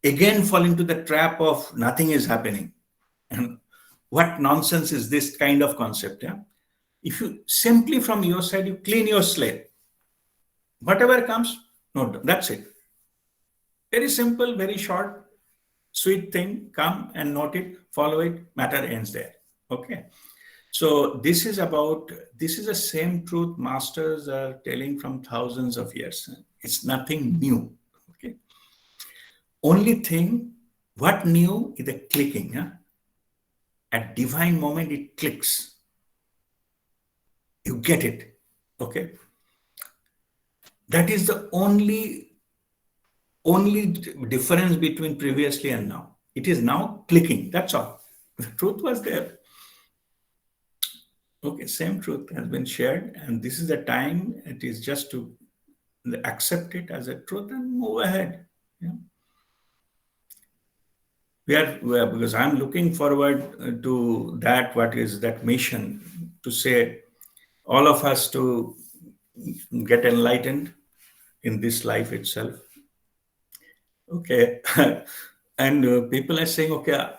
[SPEAKER 1] again fall into the trap of nothing is happening. And what nonsense is this kind of concept? Yeah? If you simply from your side, you clean your slate, whatever comes, no, that's it. Very simple, very short, sweet thing, come and note it, follow it, matter ends there. Okay. So this is the same truth masters are telling from thousands of years. It's nothing new. Okay. Only thing, what new is the clicking. Huh? At divine moment, it clicks. You get it. Okay. That is the only difference between previously and now. It is now clicking. That's all. The truth was there. Okay, same truth has been shared, and this is the time. It is just to accept it as a truth and move ahead. Yeah. We are because I'm looking forward to that. What is that mission to say all of us to get enlightened in this life itself? Okay, and people are saying, okay,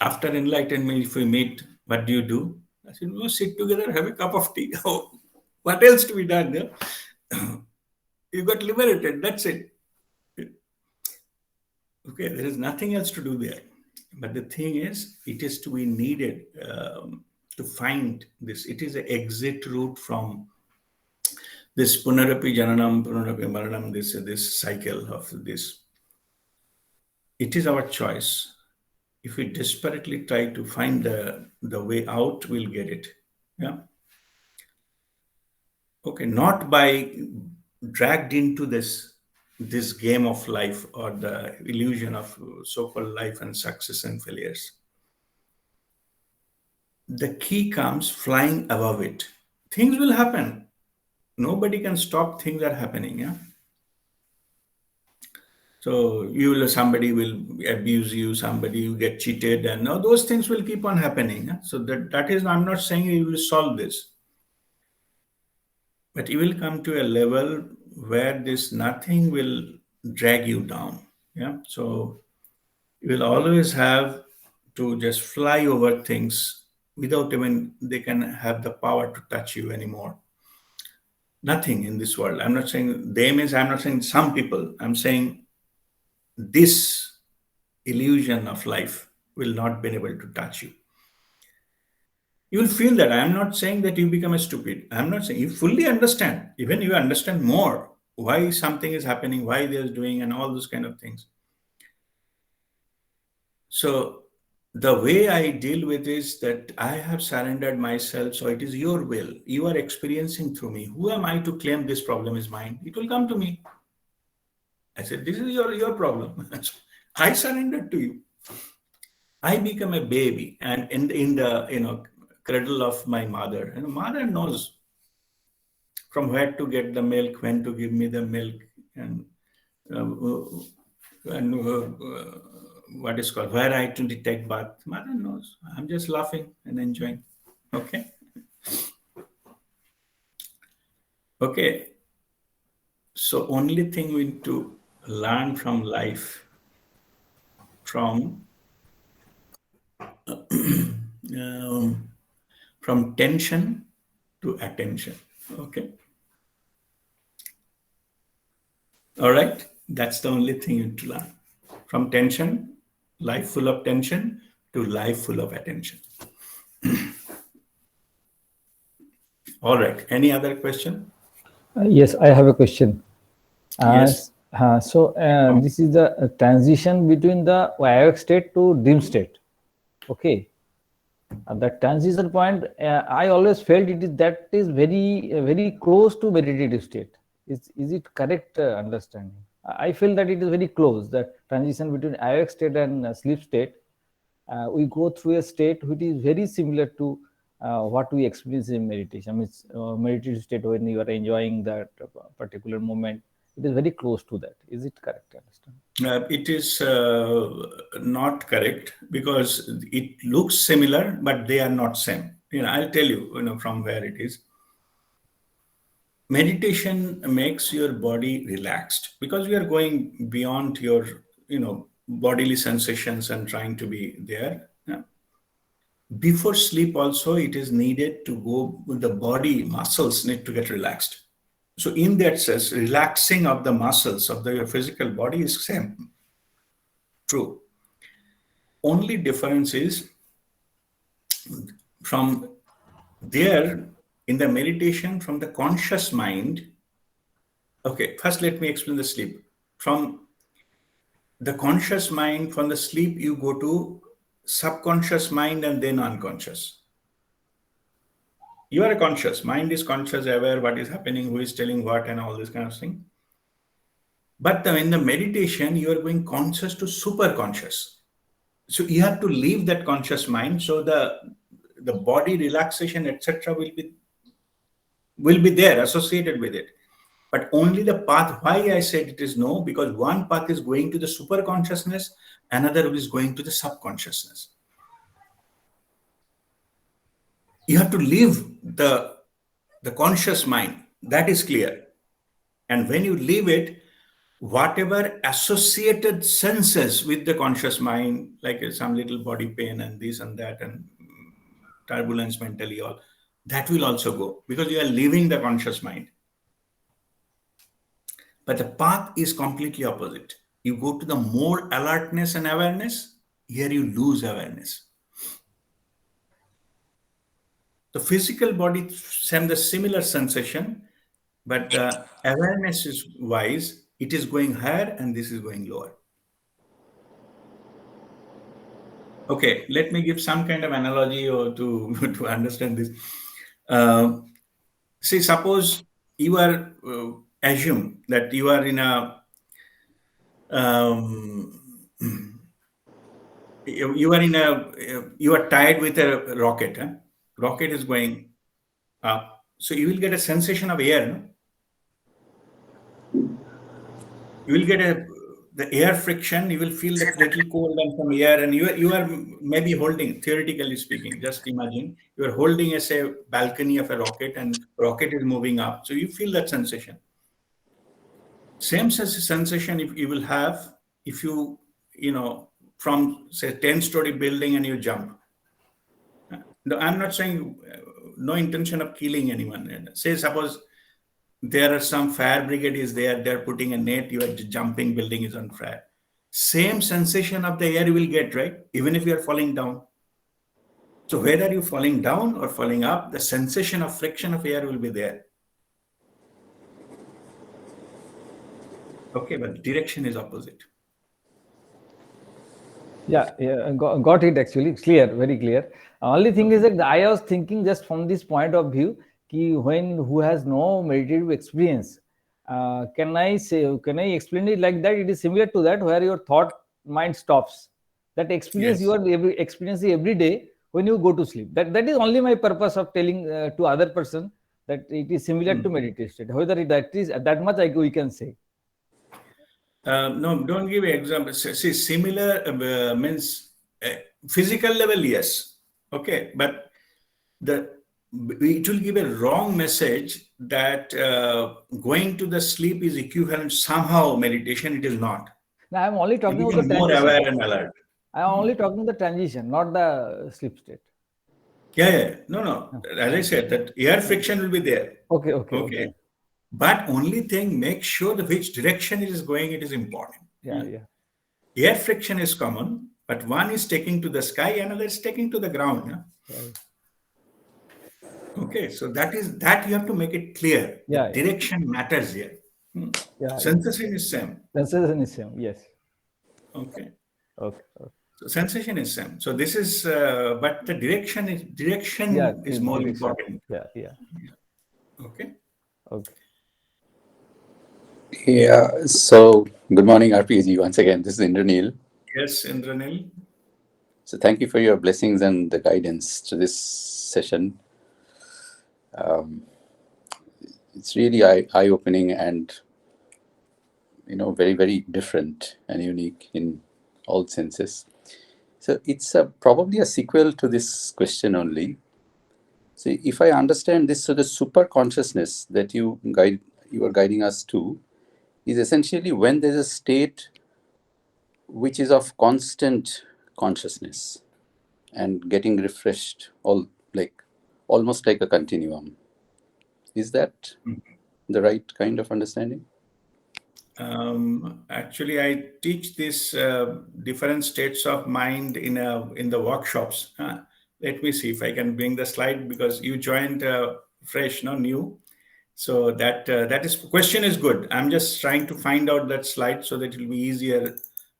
[SPEAKER 1] after enlightenment, if we meet, what do you do? I said, we'll sit together, have a cup of tea. Oh, what else to be done? Yeah? You got liberated. That's it. Okay, there is nothing else to do there. But the thing is, it is to be needed to find this. It is an exit route from this punarapi jananam, punarapi maranam, this cycle of this. It is our choice. If we desperately try to find the way out, we'll get it. Yeah. Okay, not by dragged into this game of life or the illusion of so-called life and success and failures. The key comes flying above it. Things will happen. Nobody can stop things that are happening. Yeah. So somebody will abuse you, somebody you get cheated, and all those things will keep on happening. So that is, I'm not saying you will solve this, but you will come to a level where this nothing will drag you down. Yeah. So you will always have to just fly over things without even they can have the power to touch you anymore. Nothing in this world. I'm not saying they means I'm not saying some people. I'm saying this illusion of life will not be able to touch you. You will feel that. I'm not saying that you become a stupid. I'm not saying you fully understand. Even you understand more why something is happening, why they're doing, and all those kind of things. So the way I deal with is that I have surrendered myself. So it is your will. You are experiencing through me. Who am I to claim this problem is mine? It will come to me. I said, this is your problem. I surrendered to you. I become a baby, and in the cradle of my mother. And mother knows from where to get the milk, when to give me the milk, and what is called where I to take bath. Mother knows. I'm just laughing and enjoying. Okay. Okay. So only thing we need to learn from life, from from tension to attention. Okay. All right. That's the only thing you need to learn. From tension, life full of tension, to life full of attention. All right. Any other question?
[SPEAKER 4] Yes, I have a question.
[SPEAKER 1] Yes.
[SPEAKER 4] This is the transition between the IOX state to dream state. Okay. At that transition point, I always felt that is very close to meditative state. Is it correct understanding? I feel that it is very close. The transition between IOX state and sleep state, we go through a state which is very similar to what we experience in meditation. It's meditative state when you are enjoying that particular moment. It is very close to that. Is it correct? Understand?
[SPEAKER 1] It is not correct because it looks similar, but they are not same. I'll tell you, from where it is. Meditation makes your body relaxed because you are going beyond your, bodily sensations and trying to be there. Yeah. Before sleep also, it is needed to go, the body muscles need to get relaxed. So in that sense, relaxing of the muscles of your physical body is same. True. Only difference is from there in the meditation from the conscious mind. Okay, first let me explain the sleep. From the conscious mind, from the sleep, you go to subconscious mind and then unconscious. You are a conscious. Mind is conscious, aware what is happening, who is telling what, and all this kind of thing. But in the meditation, you are going conscious to super conscious. So you have to leave that conscious mind. So the body relaxation, etc., will be there associated with it. But only the path, why I said it is no, because one path is going to the super consciousness, another is going to the subconsciousness. You have to leave the conscious mind. That is clear. And when you leave it, whatever associated senses with the conscious mind, like some little body pain and this and that and turbulence mentally, all that will also go because you are leaving the conscious mind. But the path is completely opposite. You go to the more alertness and awareness, here you lose awareness. The physical body sends the similar sensation, but the awareness is wise. It is going higher and this is going lower. Okay, let me give some kind of analogy or to understand this. See, suppose you are, assume that you are in a, you are tied with a rocket. Huh? Rocket is going up. So you will get a sensation of air. No? You will get a the air friction, you will feel that little cold and some air, and you are maybe holding, theoretically speaking, just imagine you are holding a say balcony of a rocket, and rocket is moving up, so you feel that sensation. Same sensation if you will have if you from say 10-story building and you jump. No, I'm not saying no intention of killing anyone. Say suppose there are some fire brigade is there, they're putting a net, you are jumping, building is on fire. Same sensation of the air you will get, right? Even if you are falling down. So whether you're falling down or falling up, the sensation of friction of air will be there. Okay, but direction is opposite.
[SPEAKER 4] Yeah, got it actually. Clear, very clear. Only thing is that I was thinking just from this point of view, when who has no meditative experience, can I explain it like that? It is similar to that where your thought mind stops. That experience
[SPEAKER 1] Yes.
[SPEAKER 4] you are experiencing every day when you go to sleep. That is only my purpose of telling to other person that it is similar to meditation. Whether that is that much we can say.
[SPEAKER 1] No, don't give examples. See, similar means physical level, yes. Okay, but it will give a wrong message that going to the sleep is equivalent somehow meditation. It is not.
[SPEAKER 4] Now I'm only
[SPEAKER 1] You
[SPEAKER 4] talking about
[SPEAKER 1] become
[SPEAKER 4] the
[SPEAKER 1] more
[SPEAKER 4] transition.
[SPEAKER 1] aware and alert.
[SPEAKER 4] I am only talking the transition, not the sleep state.
[SPEAKER 1] Yeah. No. As I said, that air friction will be there.
[SPEAKER 4] Okay.
[SPEAKER 1] But only thing, make sure that which direction it is going, it is important.
[SPEAKER 4] Yeah.
[SPEAKER 1] Air friction is common, but one is taking to the sky, another is taking to the ground.
[SPEAKER 4] Right.
[SPEAKER 1] Okay, so that you have to make it clear.
[SPEAKER 4] Yeah.
[SPEAKER 1] The direction matters here.
[SPEAKER 4] Yeah.
[SPEAKER 1] Sensation is same.
[SPEAKER 4] Sensation is same. Yes.
[SPEAKER 1] Okay.
[SPEAKER 4] Okay.
[SPEAKER 1] So sensation is same. So this is, but the direction is more important.
[SPEAKER 4] Yeah.
[SPEAKER 1] Okay.
[SPEAKER 5] Yeah, so good morning, RPG. Once again, this is Indranil.
[SPEAKER 1] Yes, Indranil.
[SPEAKER 5] So thank you for your blessings and the guidance to this session. It's really eye-opening and, very, very different and unique in all senses. So it's probably a sequel to this question only. So if I understand this, so the super consciousness that you are guiding us to is essentially when there's a state which is of constant consciousness and getting refreshed, almost like a continuum. Is that the right kind of understanding?
[SPEAKER 1] Actually, I teach this different states of mind in the workshops. Let me see if I can bring the slide, because you joined fresh, new. So that question is good. I'm just trying to find out that slide so that it will be easier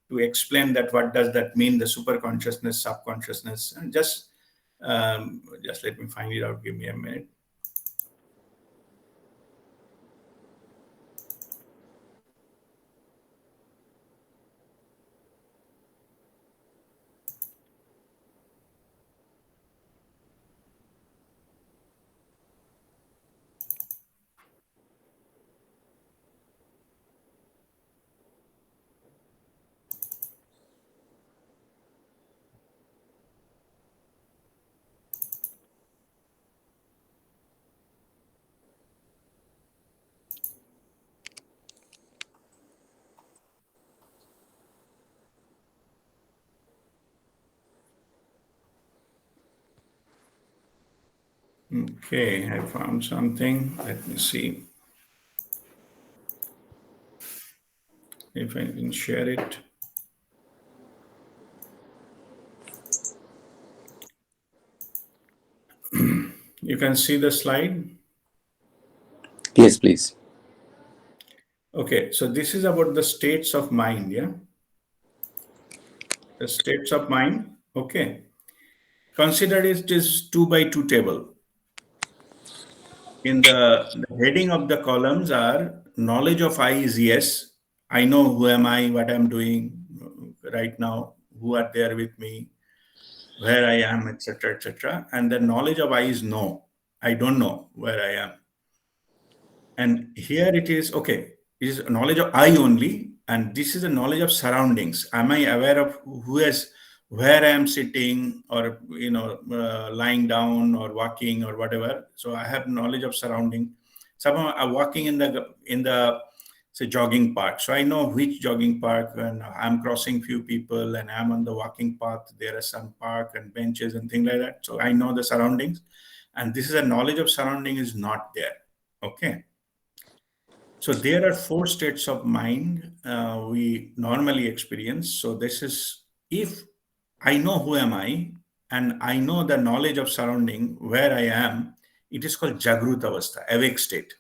[SPEAKER 1] to explain that what does that mean, the super consciousness, subconsciousness, and just let me find it out. Give me a minute. Okay, I found something. Let me see if I can share it. You can see the slide?
[SPEAKER 5] Yes, please.
[SPEAKER 1] Okay, so this is about the states of mind, yeah? The states of mind, okay. Consider it is 2x2 table. In the heading of the columns are knowledge of I is yes. I know who am I, what I'm doing right now, who are there with me, where I am, etc., etc. And the knowledge of I is no. I don't know where I am. And here it is, okay, it is knowledge of I only. and this is the knowledge of surroundings. Am I aware of where I am sitting, or lying down or walking or whatever? So I have knowledge of surrounding. Someone are walking in the say jogging park, so I know which jogging park, and I'm crossing few people, and I'm on the walking path. There are some park and benches and things like that. So I know the surroundings, and this is a knowledge of surrounding is not there. Okay. So there are 4 states of mind we normally experience. So this is, if I know who am I, and I know the knowledge of surrounding where I am, it is called Jagrut Avastha, awake state.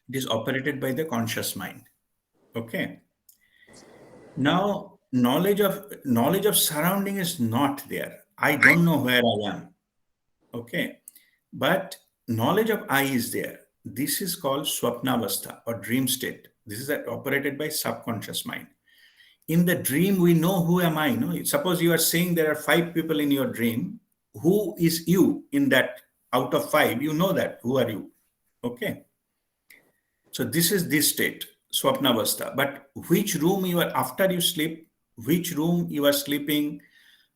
[SPEAKER 1] It is operated by the conscious mind. Okay. Now, knowledge of surrounding is not there. I don't know where I am. Okay. But knowledge of I is there. This is called Swapnavastha or dream state. This is operated by subconscious mind. In the dream, we know who am I. No? Suppose you are saying there are 5 people in your dream. Who is you in that out of 5? You know that. Who are you? Okay. So this is this state, Swapnavastha. But which room you are, after you sleep, which room you are sleeping,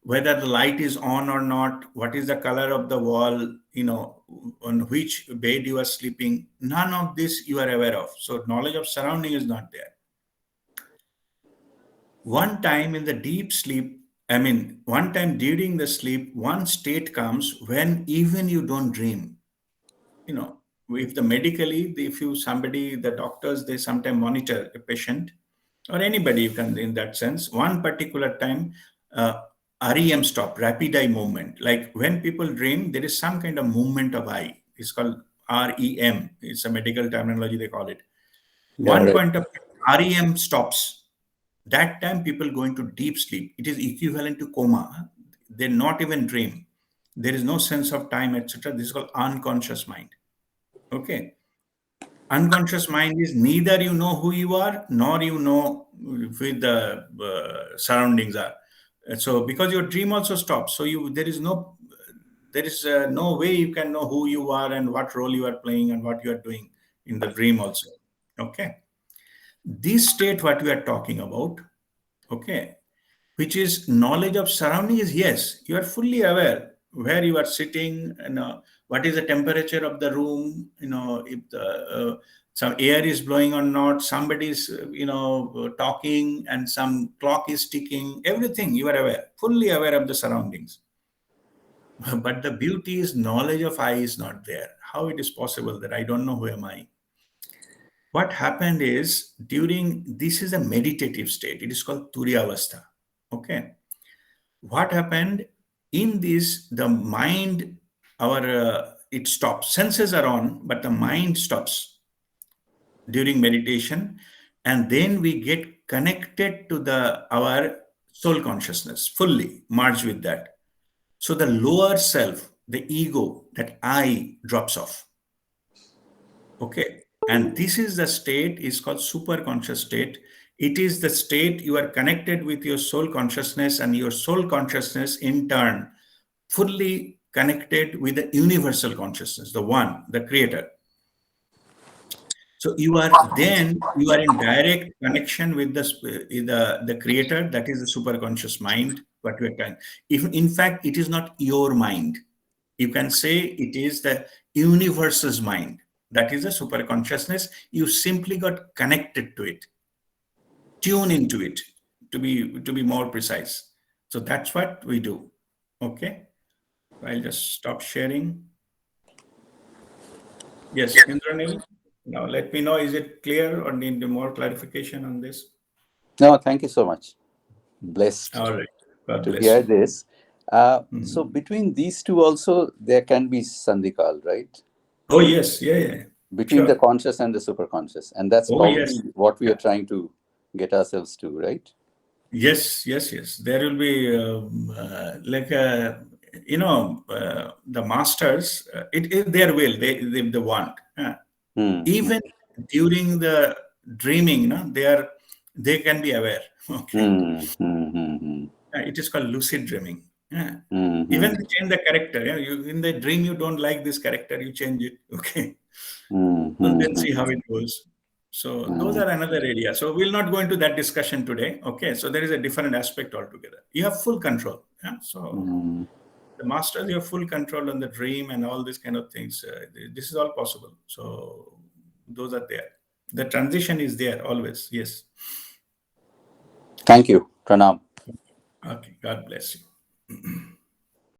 [SPEAKER 1] whether the light is on or not, what is the color of the wall, on which bed you are sleeping, none of this you are aware of. So knowledge of surrounding is not there. One time in the deep sleep, one time during the sleep, one state comes when even you don't dream. If the doctors, they sometimes monitor a patient or anybody, you can, in that sense, one particular time, REM stop, rapid eye movement. Like when people dream, there is some kind of movement of eye. It's called REM. It's a medical terminology, they call it. One point of REM stops. That time people go into deep sleep. It is equivalent to coma. They not even dream. There is no sense of time, etc. This is called unconscious mind. Okay. Unconscious mind is neither you know who you are, nor you know with the surroundings are. So because your dream also stops, so there is no way you can know who you are and what role you are playing and what you are doing in the dream also. Okay. This state what we are talking about, okay, which is knowledge of surrounding, is yes, you are fully aware where you are sitting, what is the temperature of the room, if some air is blowing or not, somebody's talking, and some clock is ticking, everything you are aware, fully aware of the surroundings. But the beauty is knowledge of I is not there. How it is possible that I don't know who am I? What happened is, this is a meditative state. It is called Turyavastha. Okay. What happened in this, the mind, it stops. Senses are on, but the mind stops during meditation. And then we get connected to our soul consciousness, fully merged with that. So the lower self, the ego, that I drops off. Okay. And this is the state, is called super conscious state. It is the state you are connected with your soul consciousness, and your soul consciousness in turn fully connected with the universal consciousness, the one, the creator. So you are in direct connection with the creator, that is the super conscious mind, what we are talking. In fact, it is not your mind. You can say it is the universe's mind. That is a super consciousness. You simply got connected to it, tune into it, to be more precise. So that's what we do. Okay. I'll just stop sharing. Yes, Indranil. Now let me know, is it clear or need more clarification on this?
[SPEAKER 5] No, thank you so much. Blessed
[SPEAKER 1] All right. God
[SPEAKER 5] to
[SPEAKER 1] bless
[SPEAKER 5] hear
[SPEAKER 1] you.
[SPEAKER 5] this. So between these two also, there can be sandhikal, right?
[SPEAKER 1] Oh, yes. Yeah.
[SPEAKER 5] Between
[SPEAKER 1] Sure.
[SPEAKER 5] the conscious and the superconscious. And that's
[SPEAKER 1] Oh,
[SPEAKER 5] probably
[SPEAKER 1] yes.
[SPEAKER 5] what we are trying to get ourselves to, right?
[SPEAKER 1] Yes. There will be the masters, it is their will, they want. Even during the dreaming, they can be aware. Okay. It is called lucid dreaming. Even they change the character. In the dream, you don't like this character, you change it. Okay. And then see how it goes. So those are another area. So we'll not go into that discussion today. Okay. So there is a different aspect altogether. You have full control. Yeah. So the masters, you have full control on the dream and all these kind of things. This is all possible. So those are there. The transition is there always. Yes.
[SPEAKER 5] Thank you. Pranam.
[SPEAKER 1] Okay. God bless you.